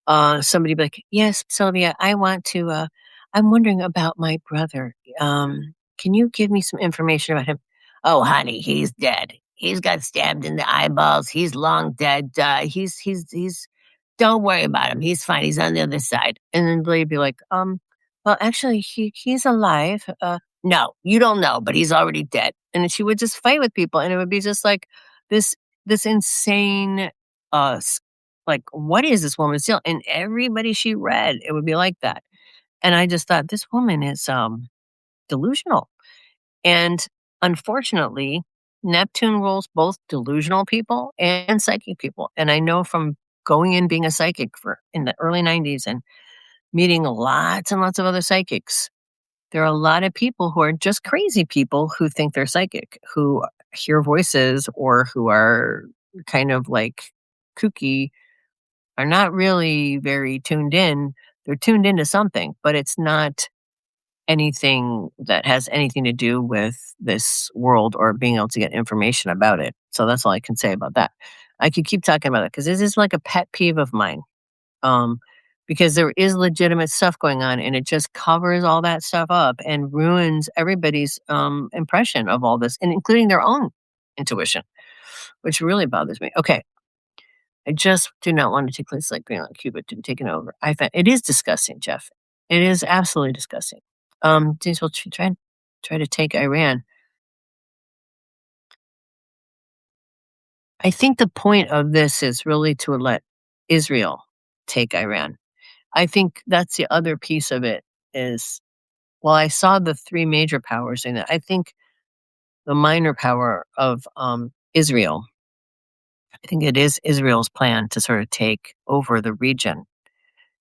S1: somebody be like, "Yes, Sylvia, I'm wondering about my brother. Can you give me some information about him?" "Oh, honey, he's dead. He's got stabbed in the eyeballs. He's long dead. Don't worry about him. He's fine. He's on the other side." And then they'd be like, well, actually, he's alive. No, you don't know, but he's already dead." And then she would just fight with people, and it would be just like this this insane uh like, what is this woman's deal? And everybody she read, it would be like that. And I just thought, this woman is delusional. And unfortunately, Neptune rules both delusional people and psychic people. And I know from going in being a psychic for in the early '90s and meeting lots and lots of other psychics, there are a lot of people who are just crazy people who think they're psychic, who hear voices or who are kind of like kooky, are not really very tuned in. They're tuned into something, but it's not anything that has anything to do with this world or being able to get information about it. So that's all I can say about that. I could keep talking about it because this is like a pet peeve of mine. Um, because there is legitimate stuff going on and it just covers all that stuff up and ruins everybody's impression of all this, and including their own intuition, which really bothers me. Okay, I just do not want to take place like Greenland, Cuba to taken over. I find it is disgusting, Jeff. It is absolutely disgusting. Denise will try to take Iran. I think the point of this is really to let Israel take Iran. I think that's the other piece of it is, well, I saw the three major powers in it. I think the minor power of Israel, I think it is Israel's plan to sort of take over the region.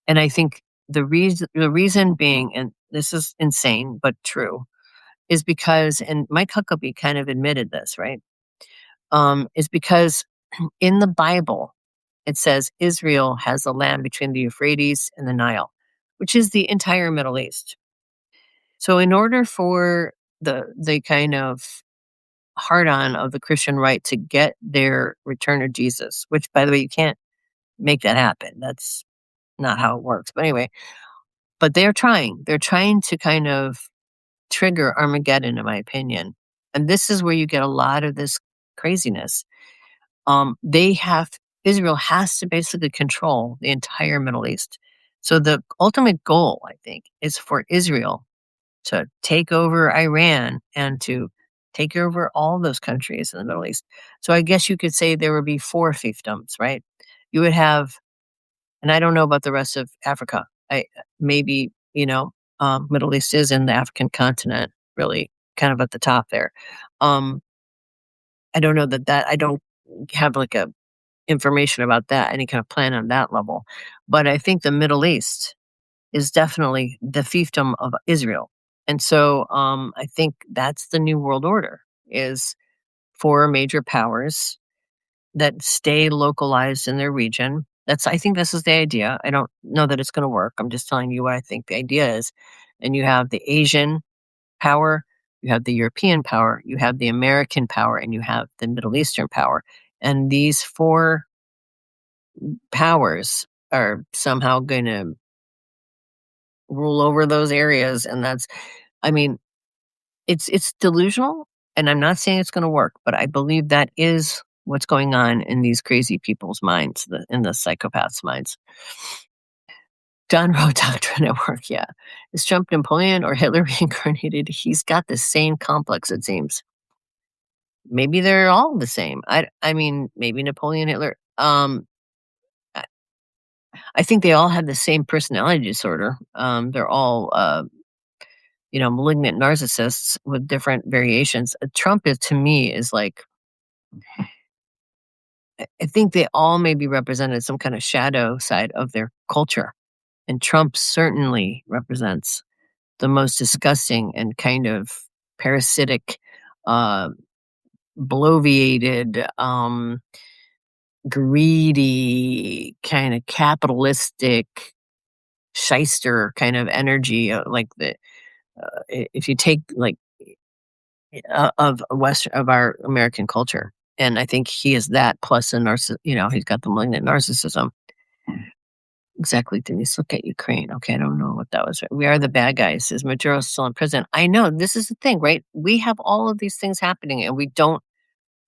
S1: And I think the reason being, and this is insane but true, is because, and Mike Huckabee kind of admitted this, right? Is because in the Bible it says Israel has the land between the Euphrates and the Nile, which is the entire Middle East. So in order for the kind of hard on of the Christian right to get their return of Jesus, which by the way you can't make that happen. That's not how it works. But anyway, but they're trying. They're trying to kind of trigger Armageddon, in my opinion. And this is where you get a lot of this craziness. They have Israel has to basically control the entire Middle East. So the ultimate goal, I think, is for Israel to take over Iran and to take over all those countries in the Middle East. So I guess you could say there would be four fiefdoms, right? You would have, and I don't know about the rest of Africa. I maybe Middle East is in the African continent, really kind of at the top there. Um, I don't know that I don't have like a information about that, any kind of plan on that level. But I think the Middle East is definitely the fiefdom of Israel. And so I think that's the new world order is four major powers that stay localized in their region. I think this is the idea. I don't know that it's going to work. I'm just telling you what I think the idea is. And you have the Asian power, you have the European power, you have the American power, and you have the Middle Eastern power. And these four powers are somehow going to rule over those areas. And I mean, It's delusional, and I'm not saying it's gonna work, but I believe that is what's going on in these crazy people's minds, in the psychopaths' minds. John wrote Doctrine at Work, yeah. Is Trump Napoleon or Hitler reincarnated? He's got the same complex, it seems. Maybe they're all the same. I mean, maybe Napoleon, Hitler. I I think they all have the same personality disorder. They're all, malignant narcissists with different variations. Trump is, to me, is like, I think they all maybe represented some kind of shadow side of their culture. And Trump certainly represents the most disgusting and kind of parasitic, uh, bloviated, greedy, kind of capitalistic, shyster kind of energy, like if you take like of West of our American culture, and I think he is that plus a he's got the malignant narcissism. Exactly, Denise. Look at Ukraine. Okay, I don't know what that was. We are the bad guys. Is Maduro still in prison? I know this is the thing, right? We have all of these things happening, and we don't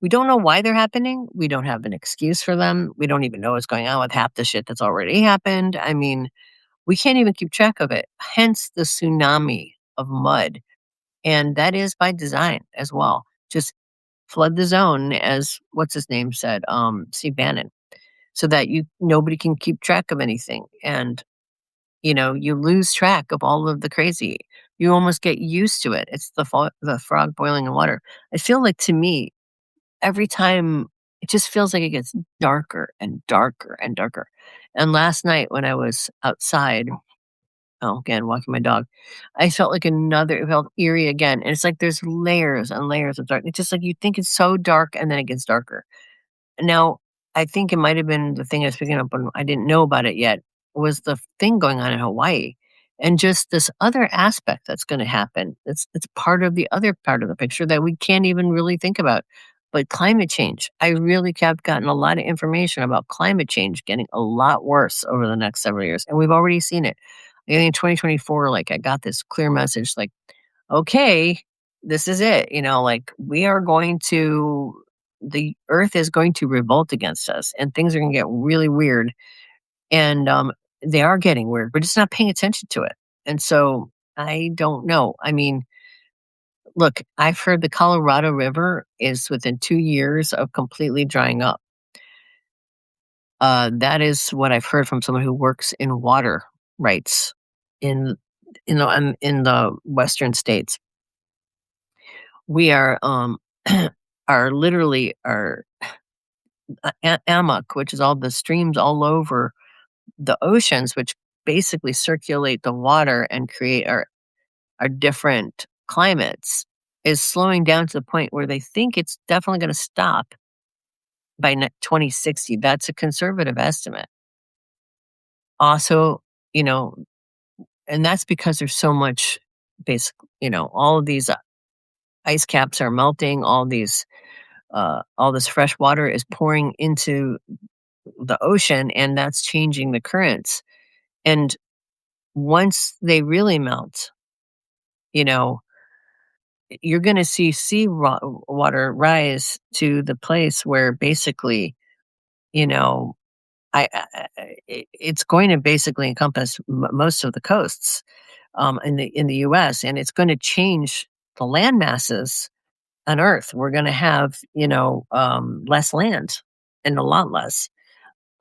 S1: know why they're happening. We don't have an excuse for them. We don't even know what's going on with half the shit that's already happened. I mean, we can't even keep track of it. Hence the tsunami of mud. And that is by design as well. Just flood the zone, as what's his name said, Steve Bannon, so that nobody can keep track of anything. And you lose track of all of the crazy. You almost get used to it. It's the frog boiling in water. I feel like, to me, every time it just feels like it gets darker and darker and darker. And last night when I was outside, again, walking my dog, I felt like it felt eerie again. And it's like there's layers and layers of dark. It's just like you think it's so dark and then it gets darker. Now, I think it might have been the thing I was picking up on, I didn't know about it yet, was the thing going on in Hawaii, and just this other aspect that's gonna happen. It's part of the other part of the picture that we can't even really think about. But climate change, I really have gotten a lot of information about climate change getting a lot worse over the next several years, and we've already seen it. I think in 2024, like, I got this clear message, like, "Okay, this is it," like, "We are going to the earth is going to revolt against us, and things are gonna get really weird," and, they are getting weird. We're just not paying attention to it, and so, I don't know. I mean, look, I've heard the Colorado River is within 2 years of completely drying up. That is what I've heard from someone who works in water rights in in the western states. We are, are literally are amok, which is all the streams all over the oceans, which basically circulate the water and create our different climates, is slowing down to the point where they think it's definitely going to stop by 2060. That's a conservative estimate. Also, you know, and that's because there's so much basic, all of these ice caps are melting, all this fresh water is pouring into the ocean, and that's changing the currents. And once they really melt, you know, you're going to see water rise to the place where basically, you know, it's going to basically encompass most of the coasts in the U.S., and it's going to change the land masses on Earth. We're going to have less land and a lot less.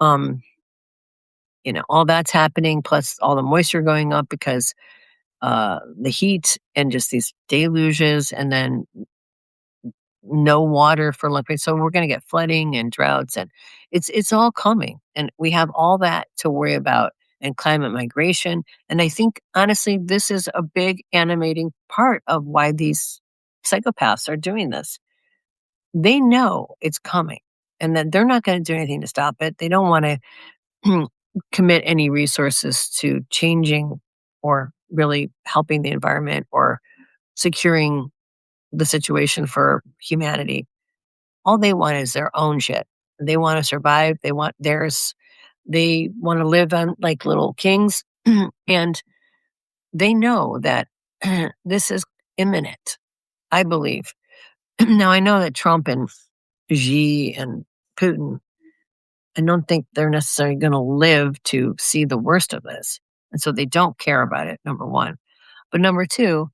S1: Um, all that's happening, plus all the moisture going up because the heat and just these deluges, and then no water for long periods. So we're going to get flooding and droughts, and it's all coming, and we have all that to worry about, and climate migration. And I think honestly, this is a big animating part of why these psychopaths are doing this. They know it's coming, and that they're not going to do anything to stop it. They don't want to commit any resources to changing or really helping the environment or securing the situation for humanity. All they want is their own shit. They want to survive. They want theirs. They want to live on like little kings. And they know that this is imminent. I believe. Now, I know that Trump and Xi and Putin, I don't think they're necessarily going to live to see the worst of this. And so they don't care about it, number one. But number two,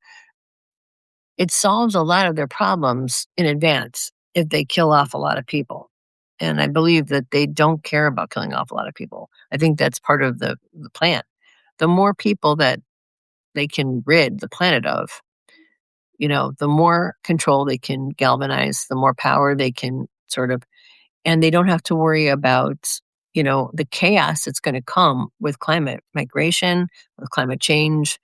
S1: it solves a lot of their problems in advance if they kill off a lot of people. And I believe that they don't care about killing off a lot of people. I think that's part of the plan. The more people that they can rid the planet of, the more control they can galvanize, the more power they can sort of, and they don't have to worry about, the chaos that's going to come with climate migration, with climate change,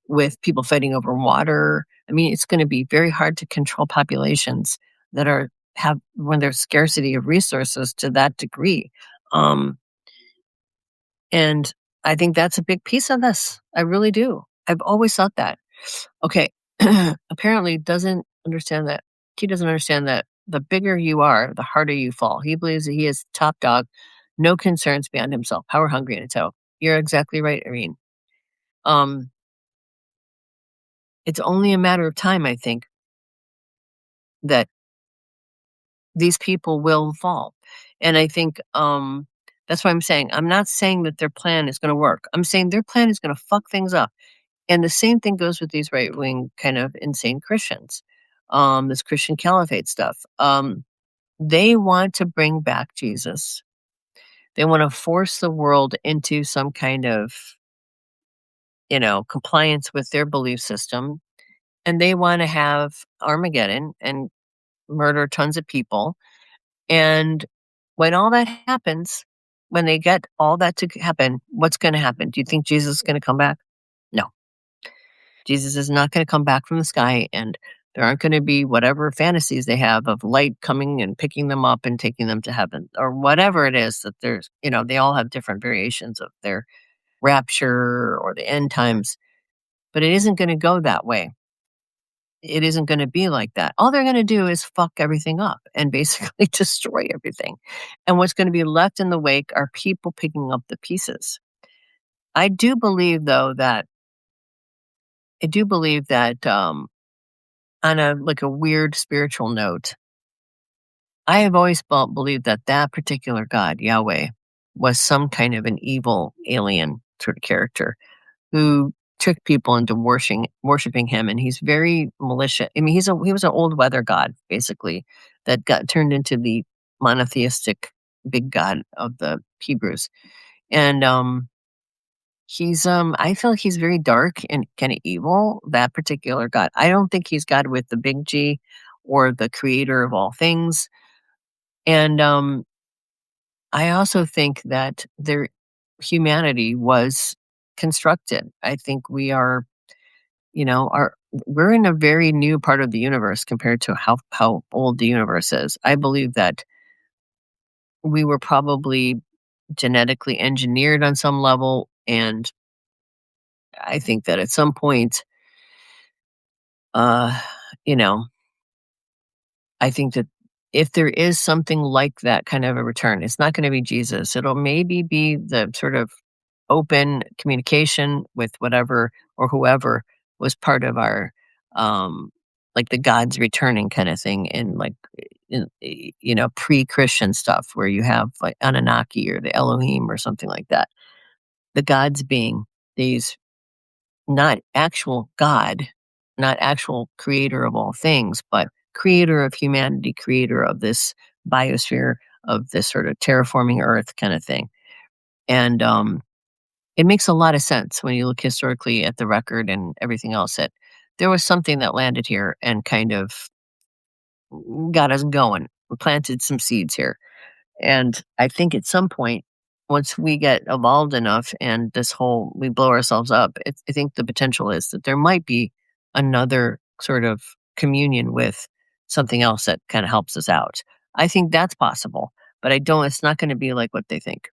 S1: with people fighting over water. I mean, it's going to be very hard to control populations that have when there's scarcity of resources to that degree. Um, and I think that's a big piece of this. I really do. I've always thought that. Okay. Apparently doesn't understand that. He doesn't understand that the bigger you are, the harder you fall. He believes that he is top dog, no concerns beyond himself, power hungry in a tow. You're exactly right, Irene. Um, it's only a matter of time, I think, that these people will fall. And I think that's why I'm not saying that their plan is going to work. I'm saying their plan is going to fuck things up. And the same thing goes with these right wing kind of insane Christians, this Christian caliphate stuff. They want to bring back Jesus. They want to force the world into some kind of, compliance with their belief system. And they want to have Armageddon and murder tons of people. And when all that happens, when they get all that to happen, what's going to happen? Do you think Jesus is going to come back? No. Jesus is not going to come back from the sky, and there aren't going to be whatever fantasies they have of light coming and picking them up and taking them to heaven, or whatever it is that there's, they all have different variations of their rapture or the end times, but it isn't going to go that way. It isn't going to be like that. All they're going to do is fuck everything up and basically destroy everything. And what's going to be left in the wake are people picking up the pieces. I do believe, though, that on a weird spiritual note, I have always believed that that particular God, Yahweh, was some kind of an evil alien sort of character who tricked people into worshiping him, and he's very malicious. I mean, he was an old weather god, basically, that got turned into the monotheistic big god of the Hebrews. And I feel like he's very dark and kind of evil, that particular God. I don't think he's God with the big G or the creator of all things. And I also think that their humanity was constructed. I think we are, we're in a very new part of the universe compared to how old the universe is. I believe that we were probably genetically engineered on some level, and I think that at some point, uh, you know, I think that if there is something like that kind of a return, it's not going to be Jesus. It'll maybe be the sort of open communication with whatever or whoever was part of our, like the gods returning kind of thing in like, pre-Christian stuff where you have like Anunnaki or the Elohim or something like that. The gods being these not actual God, not actual creator of all things, but creator of humanity, creator of this biosphere, of this sort of terraforming earth kind of thing. And it makes a lot of sense when you look historically at the record and everything else that there was something that landed here and kind of got us going, planted some seeds here. And I think at some point, once we get evolved enough and we blow ourselves up, I think the potential is that there might be another sort of communion with something else that kind of helps us out. I think that's possible, but it's not going to be like what they think.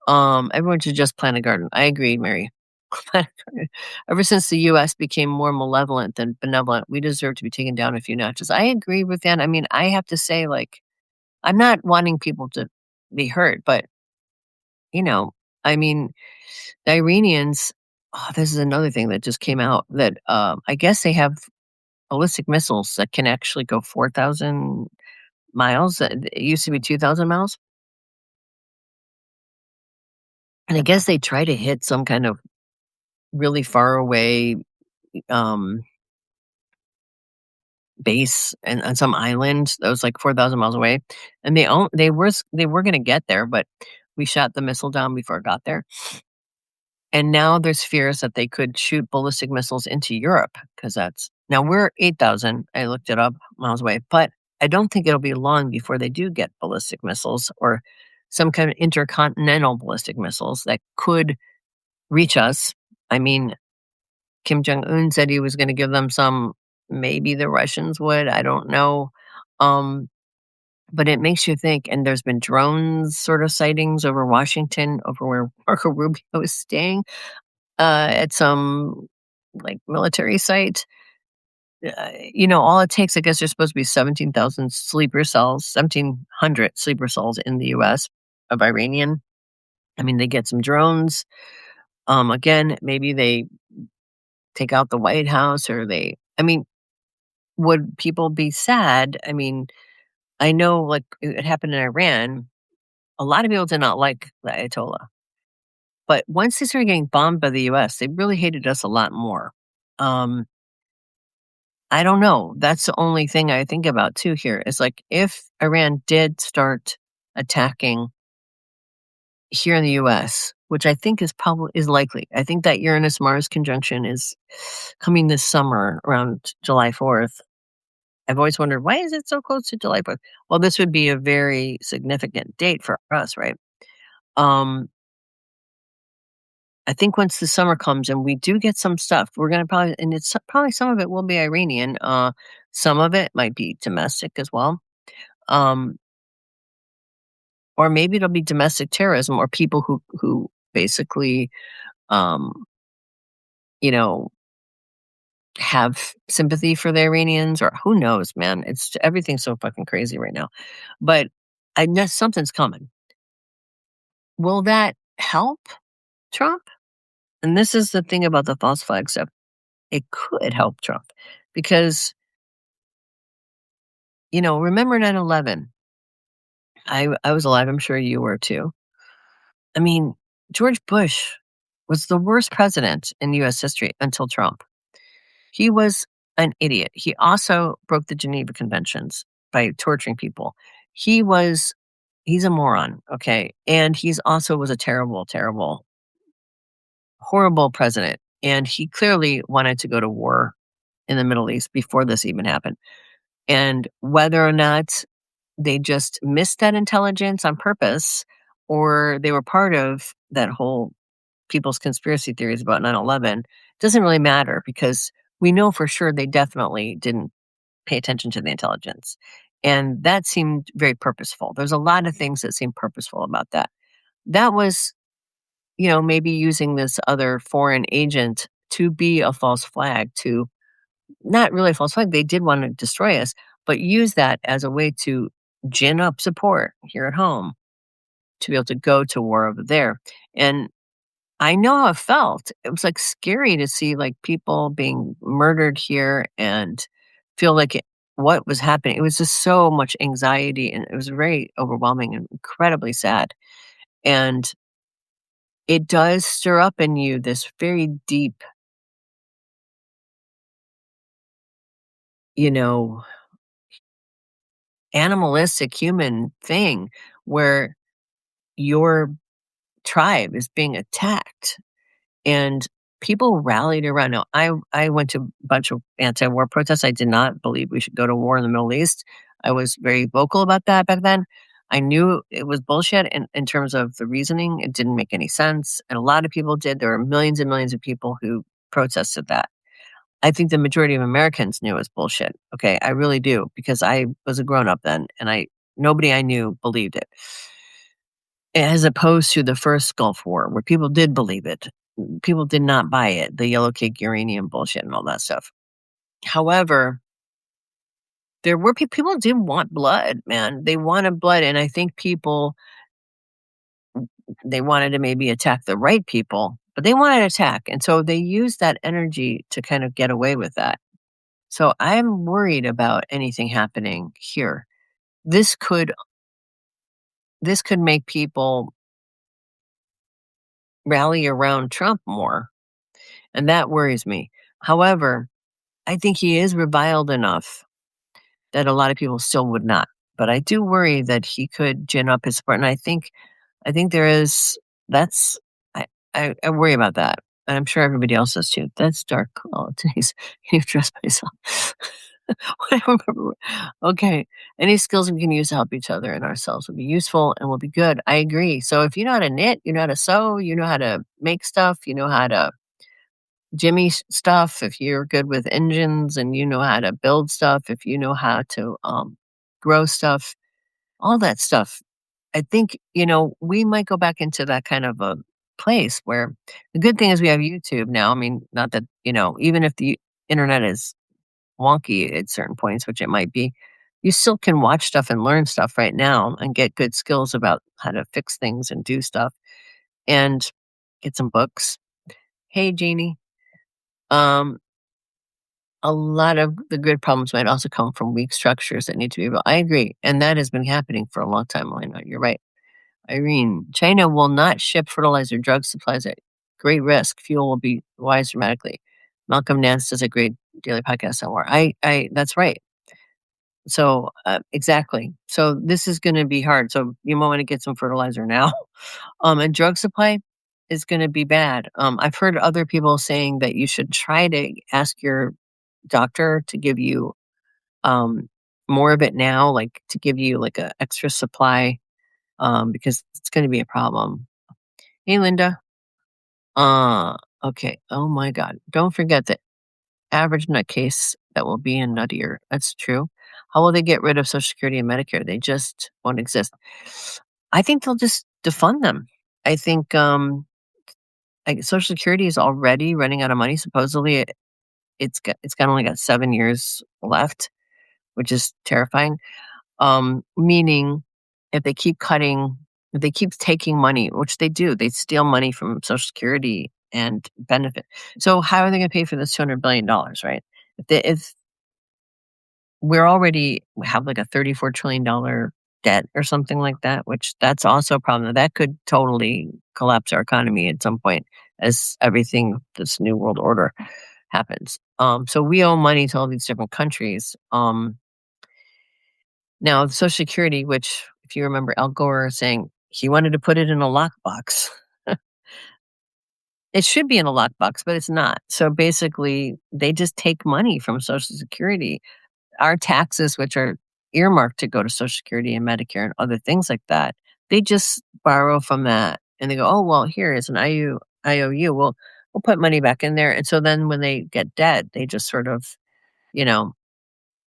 S1: Everyone should just plant a garden. I agree, Mary. Plant a garden. Ever since the U.S. became more malevolent than benevolent, we deserve to be taken down a few notches. I agree with that. I mean, I have to say, like, I'm not wanting people to be hurt, but, you know, I mean, the Iranians, this is another thing that just came out that I guess they have ballistic missiles that can actually go 4,000 miles. It used to be 2,000 miles. And I guess they try to hit some kind of really far away um, base and on some island that was like 4,000 miles away. And they were going to get there, but we shot the missile down before it got there. And now there's fears that they could shoot ballistic missiles into Europe because that's now we're 8,000. I looked it up miles away, but I don't think it'll be long before they do get ballistic missiles or some kind of intercontinental ballistic missiles that could reach us. I mean, Kim Jong Un said he was going to give them some. Maybe the Russians would. I don't know. Um, but it makes you think. And there's been drones sort of sightings over Washington, over where Marco Rubio is staying at some like military site. All it takes, I guess, there's supposed to be 17,000 sleeper cells, 1,700 sleeper cells in the U.S. of Iranian. I mean, they get some drones. Again, maybe they take out the White House or I mean, would people be sad? I mean, I know like it happened in Iran. A lot of people did not like the Ayatollah. But once they started getting bombed by the US, they really hated us a lot more. Um, I don't know. That's the only thing I think about too here is like if Iran did start attacking here in the US, which I think is likely. I think that Uranus Mars conjunction is coming this summer around July 4th. I've always wondered why is it so close to July 4th? Well, this would be a very significant date for us, right? Um, I think once the summer comes and we do get some stuff, we're gonna probably and it's probably some of it will be Iranian, some of it might be domestic as well, um, or maybe it'll be domestic terrorism or people who basically, um, you know, have sympathy for the Iranians or who knows, man. Everything's so fucking crazy right now, but I know something's coming. Will that help Trump? And this is the thing about the false flag stuff. It could help Trump because remember 9/11? I was alive, I'm sure you were too. I mean, George Bush was the worst president in US history until Trump. He was an idiot. He also broke the Geneva Conventions by torturing people. He's a moron, okay? And he's also was a terrible, terrible, horrible president. And he clearly wanted to go to war in the Middle East before this even happened. And whether or not they just missed that intelligence on purpose or they were part of that whole people's conspiracy theories about 9/11 doesn't really matter because we know for sure they definitely didn't pay attention to the intelligence. And that seemed very purposeful. There's a lot of things that seemed purposeful about that. That was, maybe using this other foreign agent to be a false flag to not really a false flag, they did wanna destroy us, but use that as a way to gin up support here at home to be able to go to war over there, and I know how it felt. It was, like, scary to see, like, people being murdered here and feel like what was happening. It was just so much anxiety, and it was very overwhelming and incredibly sad, and it does stir up in you this very deep, you know, animalistic human thing where your tribe is being attacked and people rallied around. Now, I went to a bunch of anti-war protests. I did not believe we should go to war in the Middle East. I was very vocal about that back then. I knew it was bullshit in terms of the reasoning. It didn't make any sense. And a lot of people did. There were millions and millions of people who protested that. I think the majority of Americans knew it was bullshit. Okay, I really do because I was a grown up then and nobody I knew believed it. As opposed to the first Gulf War where people did believe it. People did not buy it, the yellow cake uranium bullshit and all that stuff. However, there were people did want blood, man. They wanted blood, and I think people they wanted to maybe attack the right people, but they wanted to attack, and so they used that energy to kind of get away with that. So I'm worried about anything happening here. This could this could make people rally around Trump more, and that worries me. However, I think he is reviled enough that a lot of people still would not. But I do worry that he could gin up his support, and I think there is that's I worry about that, and I'm sure everybody else does too. That's dark. Oh, Denise, can you trust myself? I don't remember. Okay, any skills we can use to help each other and ourselves will be useful and will be good. I agree. So if you know how to knit, you know how to sew, you know how to make stuff, you know how to Jimmy stuff, if you're good with engines and you know how to build stuff, if you know how to grow stuff, all that stuff. I think, we might go back into that kind of a place where the good thing is we have YouTube now. I mean, not that, even if the internet is wonky at certain points, which it might be, you still can watch stuff and learn stuff right now and get good skills about how to fix things and do stuff and get some books. Hey, Jeannie. Um, a lot of the good problems might also come from weak structures that need to be built. I agree. And that has been happening for a long time. I know you're right. Irene, China will not ship fertilizer drug supplies at great risk. Fuel will be wise dramatically. Malcolm Nance does a great daily podcast on war. That's right. So exactly. So this is going to be hard. So you might want to get some fertilizer now. And drug supply is going to be bad. I've heard other people saying that you should try to ask your doctor to give you more of it now, like to give you like a extra supply, because it's going to be a problem. Hey, Linda. Uh, okay. Oh my God. Don't forget the average nutcase that will be in nuttier. That's true. How will they get rid of Social Security and Medicare? They just won't exist. I think they'll just defund them. I think Social Security is already running out of money. Supposedly, it's got only got 7 years left, which is terrifying. Meaning, if they keep cutting, if they keep taking money, which they do, they steal money from Social Security and benefit. So how are they going to pay for this $200 billion, right? If we're already have like a $34 trillion debt or something like that, which that's also a problem. That could totally collapse our economy at some point as everything, this new world order happens. So we owe money to all these different countries. Now, Social Security, which, if you remember Al Gore saying he wanted to put it in a lockbox, it should be in a lockbox, but it's not. So basically, they just take money from Social Security. Our taxes, which are earmarked to go to Social Security and Medicare and other things like that, they just borrow from that and they go, oh, well, here is an IOU. We'll put money back in there. And so then when they get debt, they just sort of, you know,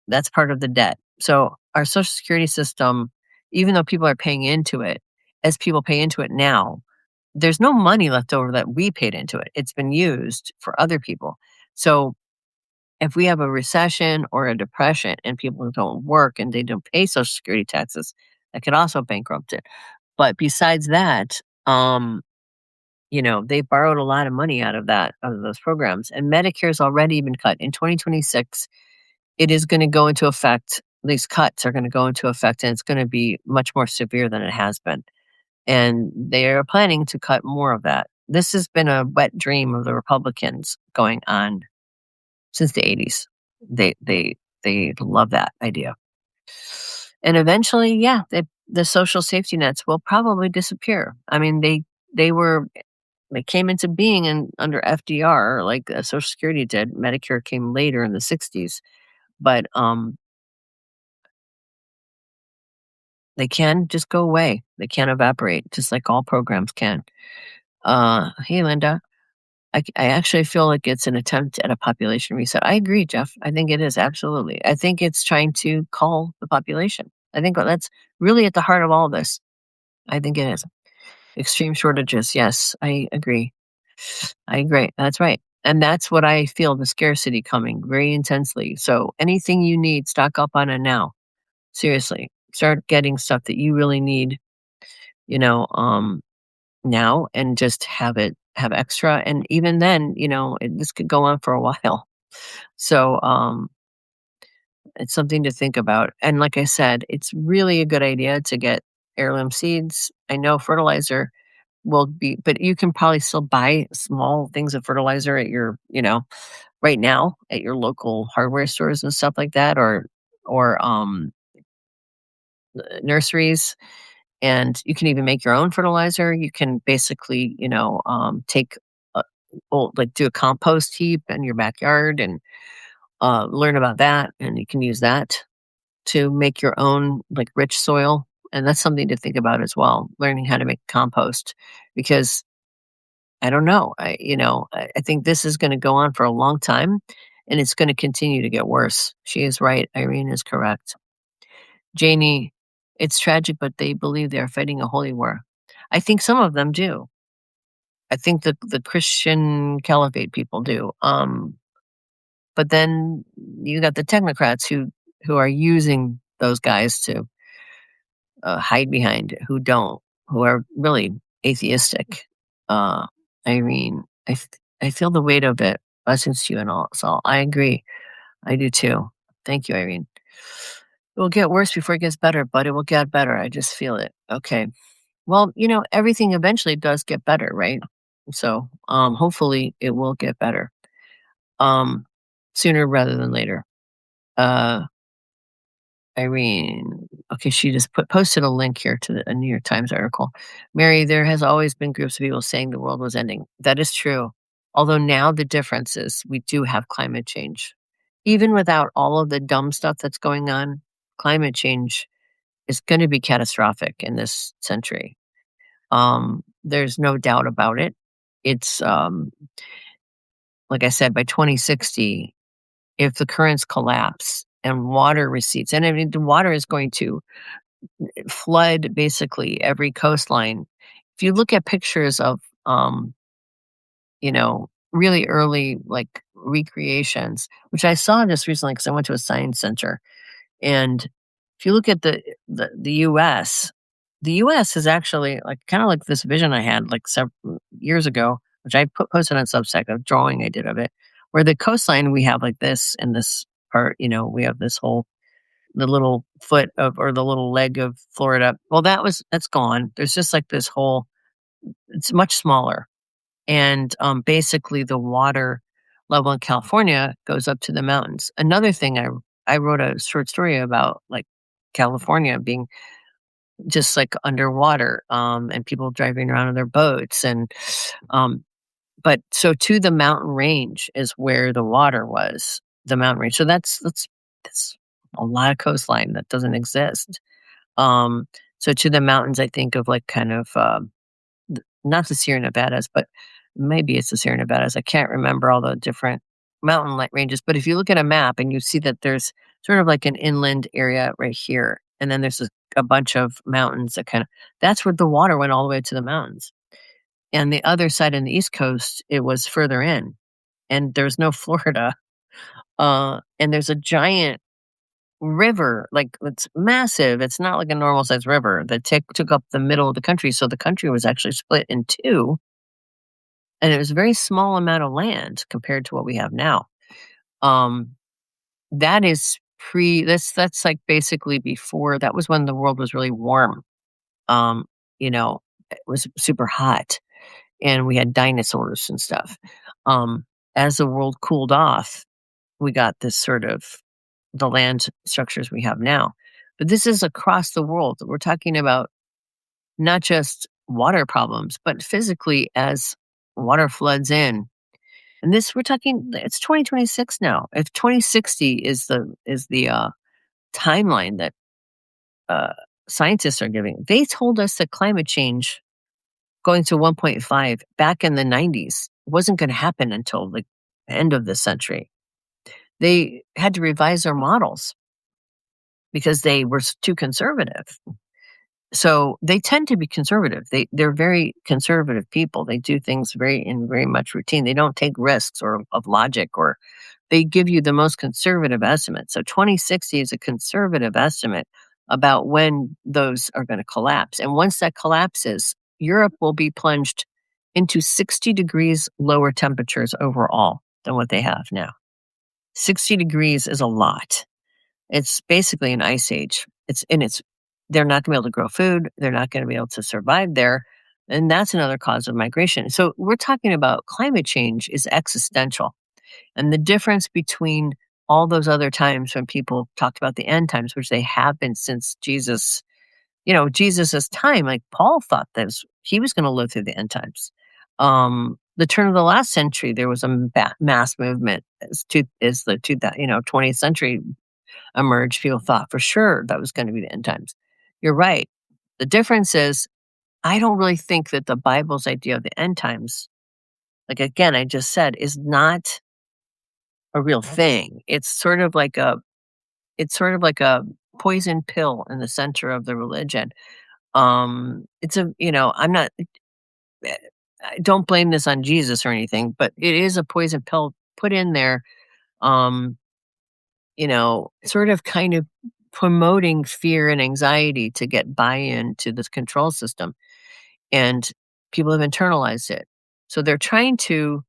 S1: that's part of the debt. So our Social Security system, even though people are paying into it, as people pay into it now, there's no money left over that we paid into it. It's been used for other people. So if we have a recession or a depression and people don't work and they don't pay Social Security taxes, that could also bankrupt it. But besides that, they borrowed a lot of money out of those programs. And Medicare's already been cut. In 2026, it is going to go into effect. These cuts are going to go into effect, and it's going to be much more severe than it has been. And they're planning to cut more of that. This has been a wet dream of the Republicans going on since the 80s. They love that idea. And eventually, yeah, the social safety nets will probably disappear. I mean, they came into being under FDR, like Social Security did. Medicare came later in the 60s, but they can just go away. They can evaporate, just like all programs can. Hey, Linda. I actually feel like it's an attempt at a population reset. I agree, Jeff. I think it is, absolutely. I think it's trying to cull the population. I think that's really at the heart of all this. I think it is. Extreme shortages. Yes, I agree. I agree. That's right. And that's what I feel, the scarcity coming very intensely. So anything you need, stock up on it now. Seriously. Start getting stuff that you really need, you know, now, and just have extra. And even then, this could go on for a while. So It's something to think about. And like I said, it's really a good idea to get heirloom seeds. I know fertilizer will be, but you can probably still buy small things of fertilizer at your, right now at your local hardware stores and stuff like that, or nurseries. And you can even make your own fertilizer. You can basically, take, like do a compost heap in your backyard and learn about that, and you can use that to make your own like rich soil. And that's something to think about as well, learning how to make compost, because I don't know. I think this is going to go on for a long time, and it's going to continue to get worse. She is right. Irene is correct. Janie, it's tragic, but they believe they are fighting a holy war. I think some of them do. I think that the Christian caliphate people do. But then you got the technocrats who are using those guys to hide behind, who are really atheistic. Uh, Irene, I feel the weight of it. Blessings to you and all. So I agree. I do too. Thank you, Irene. It will get worse before it gets better, but it will get better. I just feel it. Okay. Well, everything eventually does get better, right? So hopefully it will get better. Um, Sooner rather than later. Uh, Irene. Okay, she just posted a link here to a New York Times article. Mary, there has always been groups of people saying the world was ending. That is true. Although now the difference is we do have climate change. Even without all of the dumb stuff that's going on, climate change is going to be catastrophic in this century. There's no doubt about it. It's like I said, by 2060, if the currents collapse and water recedes, and I mean the water is going to flood basically every coastline. If you look at pictures of, really early like recreations, which I saw just recently because I went to a science center, and if you look at the U.S., the U.S. is actually like kind of like this vision I had like several years ago, which I posted on Substack, a drawing I did of it, where the coastline we have like this and this part, we have this whole the little foot of or the little leg of Florida. Well, that's gone. There's just like this whole. It's much smaller, and basically the water level in California goes up to the mountains. Another thing I wrote a short story about like California being just like underwater, and people driving around in their boats, and but so to the mountain range is where the water was, the mountain range. So that's a lot of coastline that doesn't exist. Um, so to the mountains, I think of like kind of not the Sierra Nevadas, but maybe it's the Sierra Nevadas. I can't remember all the different mountain ranges. But if you look at a map and you see that there's sort of like an inland area right here, and then there's a bunch of mountains that that's where the water went all the way to the mountains. And the other side on the East Coast, it was further in, and there's no Florida. And there's a giant river, like it's massive. It's not like a normal sized river that took up the middle of the country. So the country was actually split in two, and it was a very small amount of land compared to what we have now. Um, that is that's like basically before, that was when the world was really warm. Um, it was super hot and we had dinosaurs and stuff. As the world cooled off, we got this sort of the land structures we have now. But this is across the world. We're talking about not just water problems, but physically as water floods in. And this we're talking it's 2026 now. If 2060 is the timeline that uh, scientists are giving, they told us that climate change going to 1.5 back in the 90s wasn't going to happen until the end of the century. They had to revise their models because they were too conservative. So they tend to be conservative. They're very conservative people. They do things very much routine. They don't take risks or of logic, or they give you the most conservative estimate. So 2060 is a conservative estimate about when those are going to collapse. And once that collapses, Europe will be plunged into 60 degrees lower temperatures overall than what they have now. 60 degrees is a lot. It's basically an ice age. It's they're not gonna be able to grow food, they're not gonna be able to survive there, and that's another cause of migration. So we're talking about climate change is existential, and the difference between all those other times when people talked about the end times, which they have been since Jesus, Jesus's time, like Paul thought that he was gonna live through the end times. The turn of the last century, there was a mass movement as the 20th century emerged. People thought for sure that was going to be the end times. You're right. The difference is, I don't really think that the Bible's idea of the end times, like again, I just said, is not a real thing. It's sort of like a poison pill in the center of the religion. It's a you know I'm not eh, I don't blame this on Jesus or anything, but it is a poison pill put in there. Um, sort of kind of promoting fear and anxiety to get buy-in to this control system, and people have internalized it. So they're trying to,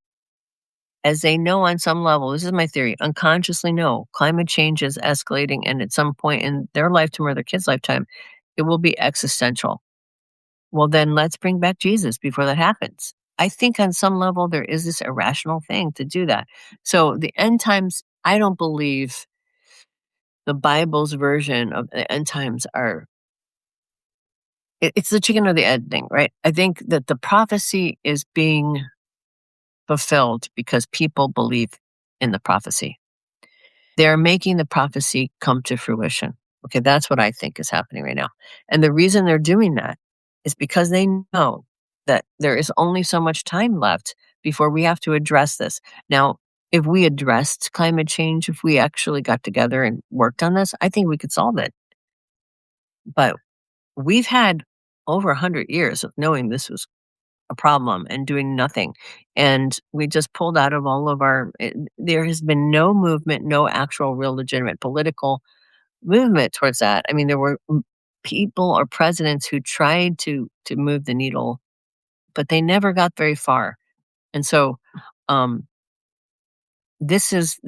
S1: as they know on some level, this is my theory, unconsciously know climate change is escalating, and at some point in their lifetime or their kids' lifetime, it will be existential. Well, then let's bring back Jesus before that happens. I think on some level there is this irrational thing to do that. So the end times, I don't believe the Bible's version of the end times are it's the chicken or the egg thing, right? I think that the prophecy is being fulfilled because people believe in the prophecy. They're making the prophecy come to fruition. Okay, that's what I think is happening right now. And the reason they're doing that is because they know that there is only so much time left before we have to address this. Now, if we addressed climate change, if we actually got together and worked on this, I think we could solve it. But we've had over 100 years of knowing this was a problem and doing nothing. And we just pulled out of all of there has been no movement, no actual real legitimate political movement towards that. I mean, there were people or presidents who tried to move the needle, but they never got very far. And so um, this is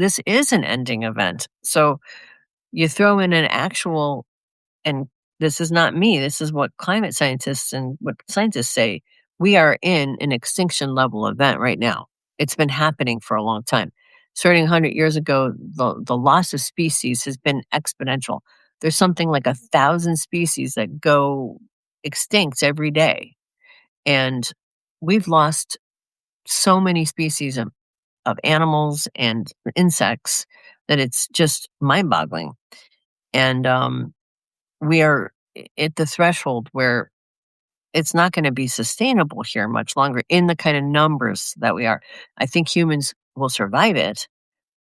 S1: an ending event. So you throw in an actual, and this is not me, this is what climate scientists and what scientists say. We are in an extinction level event right now. It's been happening for a long time. Starting 100 years ago, the loss of species has been exponential. There's something like 1,000 species that go extinct every day. And we've lost so many species of animals and insects that it's just mind boggling. And we are at the threshold where it's not going to be sustainable here much longer in the kind of numbers that we are. I think humans will survive it,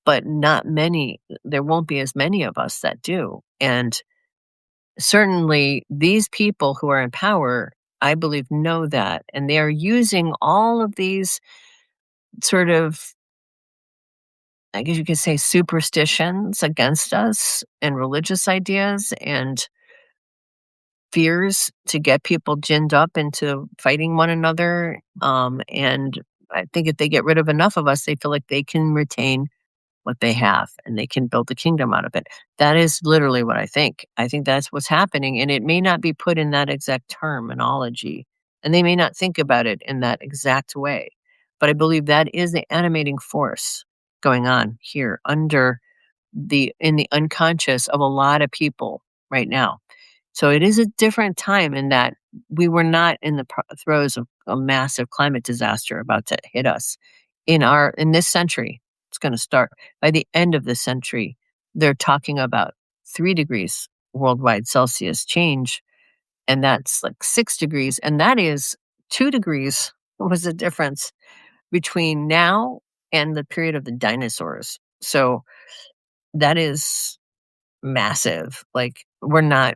S1: but not many. There won't be as many of us that do. And certainly these people who are in power, I believe, know that. And they are using all of these sort of, I guess you could say, superstitions against us and religious ideas and fears to get people ginned up into fighting one another. And I think if they get rid of enough of us, they feel like they can retain what they have and they can build a kingdom out of it. That is literally what I think. I think that's what's happening. And it may not be put in that exact terminology, and they may not think about it in that exact way. But I believe that is the animating force going on here in the unconscious of a lot of people right now. So it is a different time in that we were not in the throes of a massive climate disaster about to hit us in this century. It's going to start by the end of the century. They're talking about 3 degrees worldwide Celsius change, and that's like 6 degrees, and that is 2 degrees was the difference between now and the period of the dinosaurs. So that is massive. Like we're not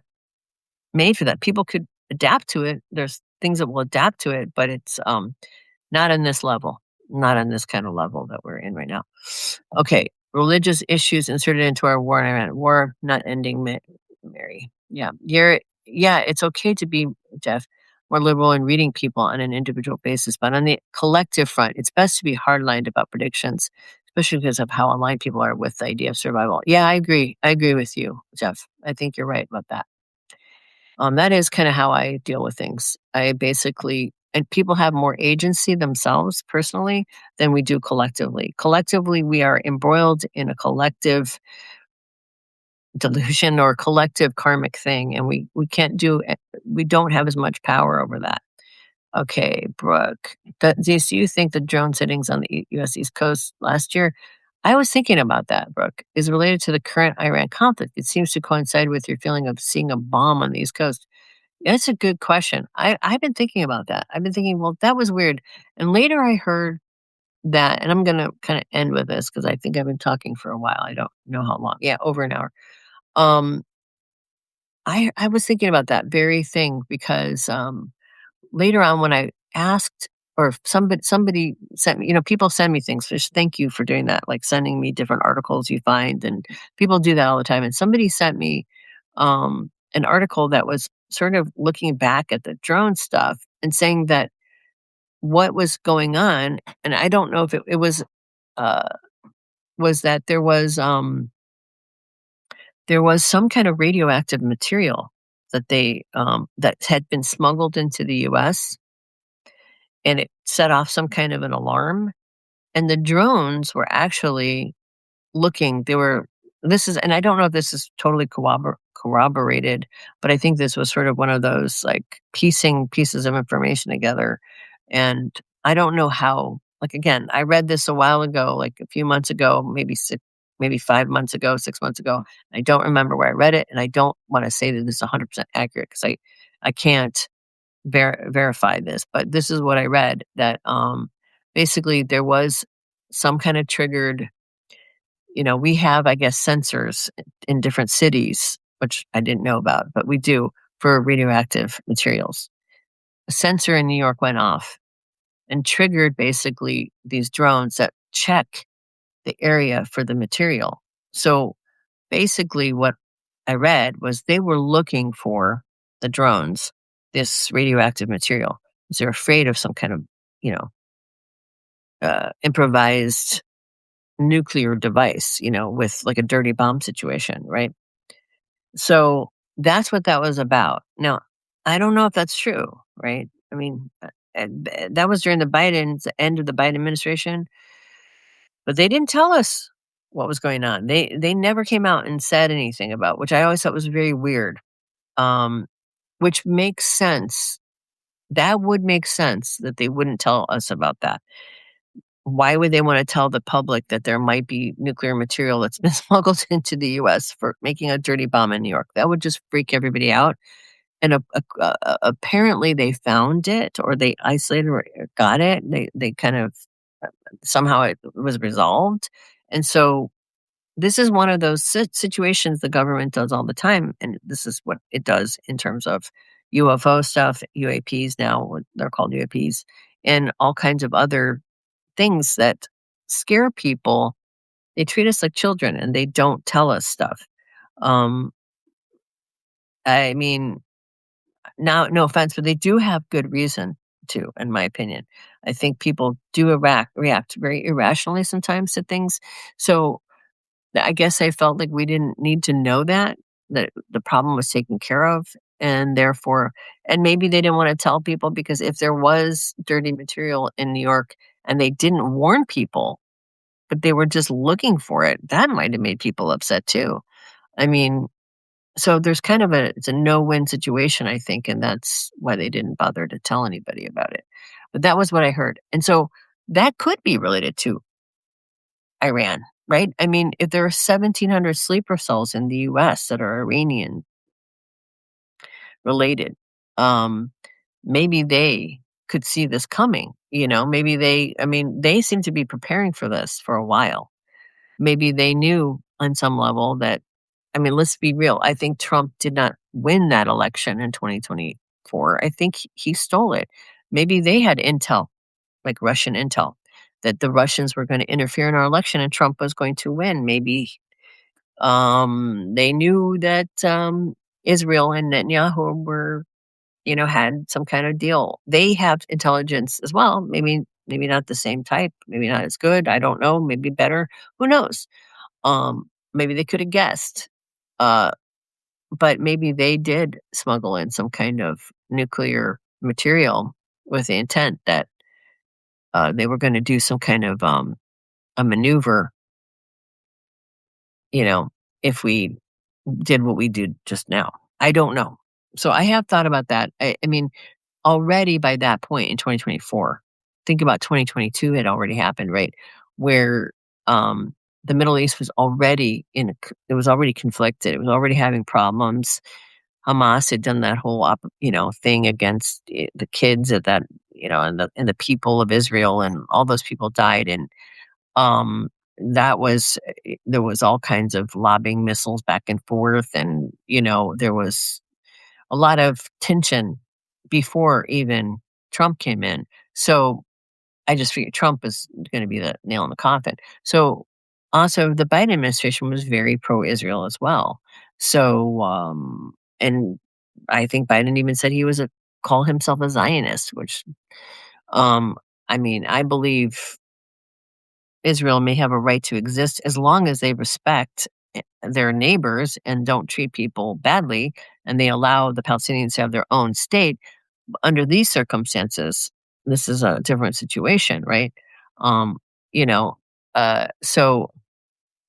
S1: made for that. People could adapt to it. There's things that will adapt to it, but it's not on this level, not on this kind of level that we're in right now. Okay, religious issues inserted into our war in Iran. War not ending, Mary. Yeah, it's okay to be, Jeff, more liberal in reading people on an individual basis, but on the collective front, it's best to be hardlined about predictions, especially because of how aligned people are with the idea of survival. Yeah, I agree. I agree with you, Jeff. I think you're right about that. That is kind of how I deal with things. I basically, and people have more agency themselves personally than we do collectively. Collectively, we are embroiled in a collective delusion or collective karmic thing, and we can't do. We don't have as much power over that. Okay, Brooke. Do you think the drone sittings on the U.S. East Coast last year? I was thinking about that, Brooke, is related to the current Iran conflict. It seems to coincide with your feeling of seeing a bomb on the East Coast. That's a good question. I've been thinking about that. I've been thinking, well, that was weird. And later I heard that, and I'm going to kind of end with this because I think I've been talking for a while. I don't know how long. Yeah, over an hour. Um, I was thinking about that very thing because later on when I asked or somebody sent me, people send me things. Just thank you for doing that, like sending me different articles you find, and people do that all the time. And somebody sent me an article that was sort of looking back at the drone stuff and saying that what was going on, and I don't know if it uh, was that there was some kind of radioactive material that that had been smuggled into the U.S. and it set off some kind of an alarm. And the drones were actually looking, they were this is and I don't know if this is totally corroborated, but I think this was sort of one of those, like, piecing pieces of information together, and I don't know how, like, again, I read this a while ago, like, a few months ago, maybe 5 months ago, 6 months ago. I don't remember where I read it, and I don't wanna say that it's 100% accurate because I can't verify this, but this is what I read, that, basically there was some kind of triggered, we have, I guess, sensors in different cities, which I didn't know about, but we do for radioactive materials. A sensor in New York went off and triggered basically these drones that check the area for the material. So basically, what I read was they were looking for the drones, this radioactive material, because they're afraid of some kind of, you know, improvised nuclear device, with like a dirty bomb situation, right? So that's what that was about. Now, I don't know if that's true, right? I mean, that was during the end of the Biden administration, but they didn't tell us what was going on. They never came out and said anything about, which I always thought was very weird. Um, which makes sense. That would make sense that they wouldn't tell us about that. Why would they want to tell the public that there might be nuclear material that's been smuggled into the U.S. for making a dirty bomb in New York? That would just freak everybody out. And apparently they found it, or they isolated or got it. They kind of somehow it was resolved. And so this is one of those situations the government does all the time, and this is what it does in terms of UFO stuff, UAPs now, they're called UAPs, and all kinds of other things that scare people. They treat us like children, and they don't tell us stuff. Um, I mean, now, no offense, but they do have good reason to, in my opinion. I think people do react very irrationally sometimes to things. So I guess I felt like we didn't need to know that the problem was taken care of, and therefore, and maybe they didn't want to tell people because if there was dirty material in New York and they didn't warn people, but they were just looking for it, that might have made people upset too. I mean, so there's kind of it's a no-win situation, I think, and that's why they didn't bother to tell anybody about it. But that was what I heard. And so that could be related to Iran, right? I mean, if there are 1,700 sleeper cells in the US that are Iranian related, um, maybe they could see this coming, maybe they seem to be preparing for this for a while. Maybe they knew on some level that, I mean, let's be real. I think Trump did not win that election in 2024. I think he stole it. Maybe they had intel, like Russian intel, that the Russians were going to interfere in our election and Trump was going to win. Maybe they knew that Israel and Netanyahu were, had some kind of deal. They have intelligence as well. Maybe maybe not the same type, maybe not as good, I don't know, maybe better, who knows? Maybe they could have guessed, uh, but maybe they did smuggle in some kind of nuclear material with the intent that, they were gonna do some kind of, a maneuver, you know, if we did what we did just now. I don't know. So I have thought about that. I mean, already by that point in 2024, think about 2022 had already happened, right? Where the Middle East was already it was already conflicted. It was already having problems. Hamas had done that whole thing against the kids at that, and the people of Israel, and all those people died. And um, that was there was all kinds of lobbing missiles back and forth, and there was a lot of tension before even Trump came in. So I just figured Trump is going to be the nail in the coffin. So also the Biden administration was very pro-Israel as well. So and I think Biden even said he was a call himself a Zionist, which um I mean, I believe Israel may have a right to exist as long as they respect their neighbors and don't treat people badly, and they allow the Palestinians to have their own state. Under these circumstances, this is a different situation, right? Um, you know, so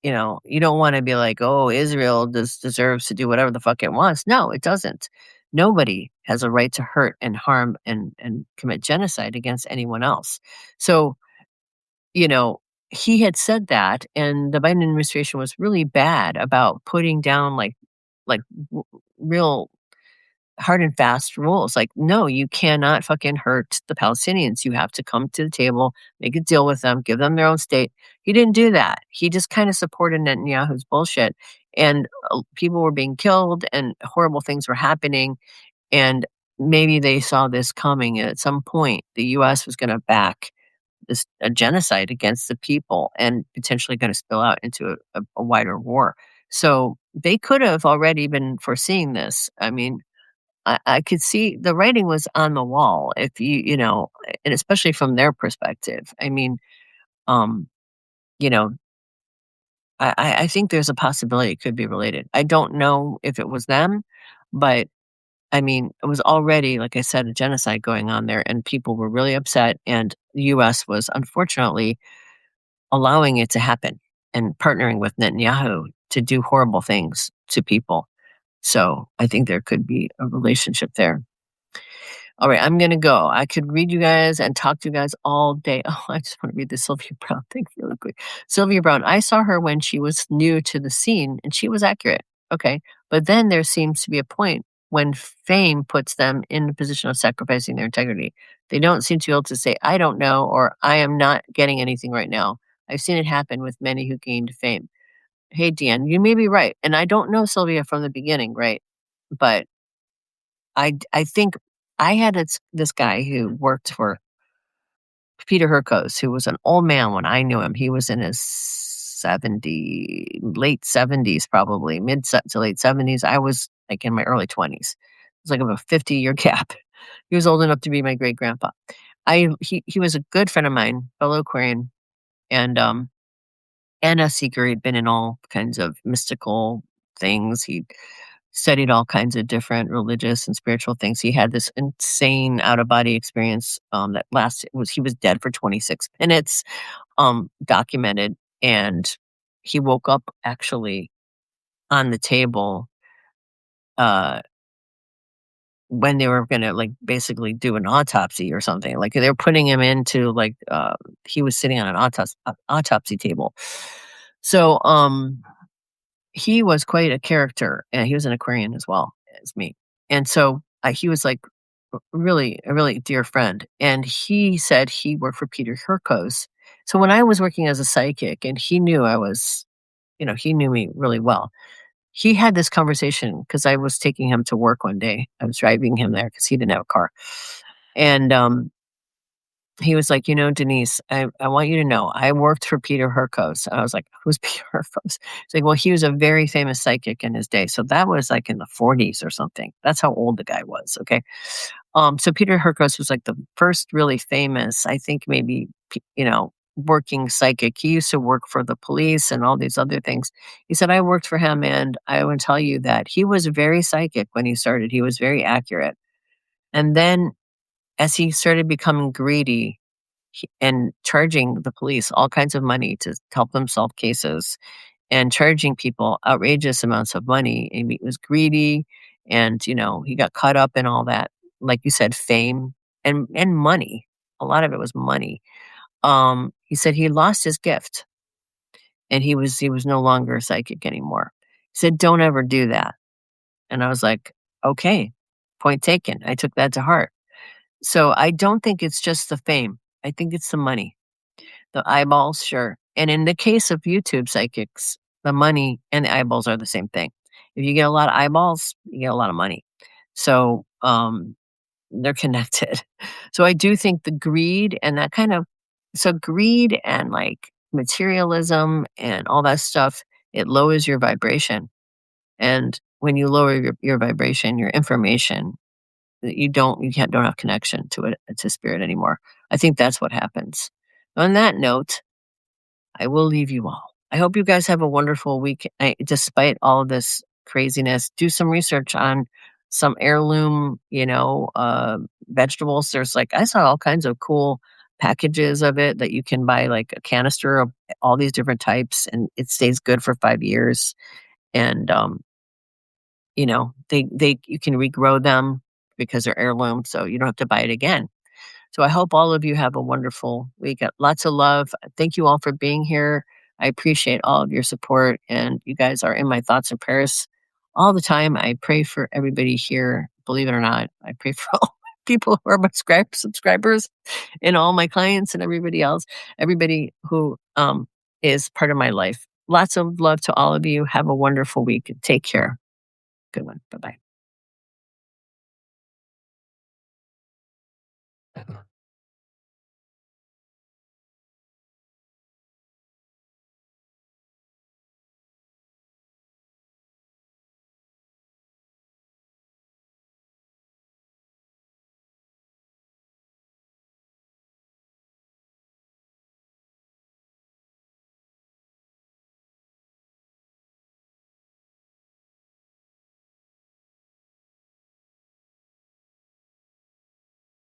S1: you don't want to be like, oh, Israel deserves to do whatever the fuck it wants. No, it doesn't. Nobody has a right to hurt and harm and commit genocide against anyone else. So you know, he had said that, and the Biden administration was really bad about putting down like real hard and fast rules. Like, no, you cannot fucking hurt the Palestinians. You have to come to the table, make a deal with them, give them their own state. He didn't do that. He just kind of supported Netanyahu's bullshit, and people were being killed, and horrible things were happening. And maybe they saw this coming. And at some point, the U.S. was going to back this a genocide against the people and potentially going to spill out into a wider war. So they could have already been foreseeing this. I mean, I could see the writing was on the wall if and especially from their perspective. I mean, um, you know, I think there's a possibility it could be related. I don't know if it was them, but I mean, it was already, like I said, a genocide going on there, and people were really upset. And the U.S. was unfortunately allowing it to happen and partnering with Netanyahu to do horrible things to people. So I think there could be a relationship there. All right, I'm gonna go. I could read you guys and talk to you guys all day. Oh, I just want to read the Sylvia Brown thing really quick. Sylvia Brown, I saw her when she was new to the scene and she was accurate. Okay. But then there seems to be a point when fame puts them in the position of sacrificing their integrity. They don't seem to be able to say, I don't know, or I am not getting anything right now. I've seen it happen with many who gained fame. Hey, Dan, you may be right. And I don't know Sylvia from the beginning, right? But I think I had this guy who worked for Peter Herkos, who was an old man when I knew him. He was in his late 70s, probably to late 70s. I was like in my early 20s. It was like a 50-year gap. He was old enough to be my great grandpa. He was a good friend of mine, fellow Aquarian, and a seeker. He'd been in all kinds of mystical things. He studied all kinds of different religious and spiritual things. He had this insane out of body experience that lasted was he was dead for 26 minutes, documented, and he woke up actually on the table uh when they were gonna like basically do an autopsy or something. Like they were putting him into he was sitting on an autopsy table. So he was quite a character, and he was an Aquarian as well as me. And so, he was, like, really a really dear friend, and he said he worked for Peter Herkos. So when I was working as a psychic and he knew I was he knew me really well. He had this conversation because I was taking him to work one day. I was driving him there because he didn't have a car. And, he was like, Denise, I want you to know, I worked for Peter Herkos. And I was like, who's Peter Herkos? He's like, well, he was a very famous psychic in his day. So that was like in the 40s or something. That's how old the guy was. Okay. So Peter Herkos was like the first really famous, I think maybe, working psychic. He used to work for the police and all these other things. He said, I worked for him, and I would tell you that he was very psychic when he started. He was very accurate. And then as he started becoming greedy and charging the police all kinds of money to help them solve cases and charging people outrageous amounts of money, and he was greedy, and he got caught up in all that, like you said, fame and money. A lot of it was money. He said he lost his gift, and he was no longer a psychic anymore. He said, don't ever do that. And I was like, okay, point taken. I took that to heart. So I don't think it's just the fame. I think it's the money, the eyeballs, sure. And in the case of YouTube psychics, the money and the eyeballs are the same thing. If you get a lot of eyeballs, you get a lot of money. So they're connected. So I do think the greed and that kind of, so greed and like materialism and all that stuff, it lowers your vibration. And when you lower your vibration, your information, you don't have connection to it, to spirit anymore. I think that's what happens. On that note, I will leave you all. I hope you guys have a wonderful week. Despite all of this craziness, do some research on some heirloom, vegetables. There's like, I saw all kinds of cool packages of it that you can buy, like a canister of all these different types, and it stays good for 5 years. And they you can regrow them because they're heirloom, so you don't have to buy it again. So I hope all of you have a wonderful week. Lots of love. Thank you all for being here. I appreciate all of your support, and you guys are in my thoughts and prayers all the time. I pray for everybody here. Believe it or not, I pray for all people who are my subscribers and all my clients and everybody who is part of my life. Lots of love to all of you. Have a wonderful week. Take care. Good one. Bye bye.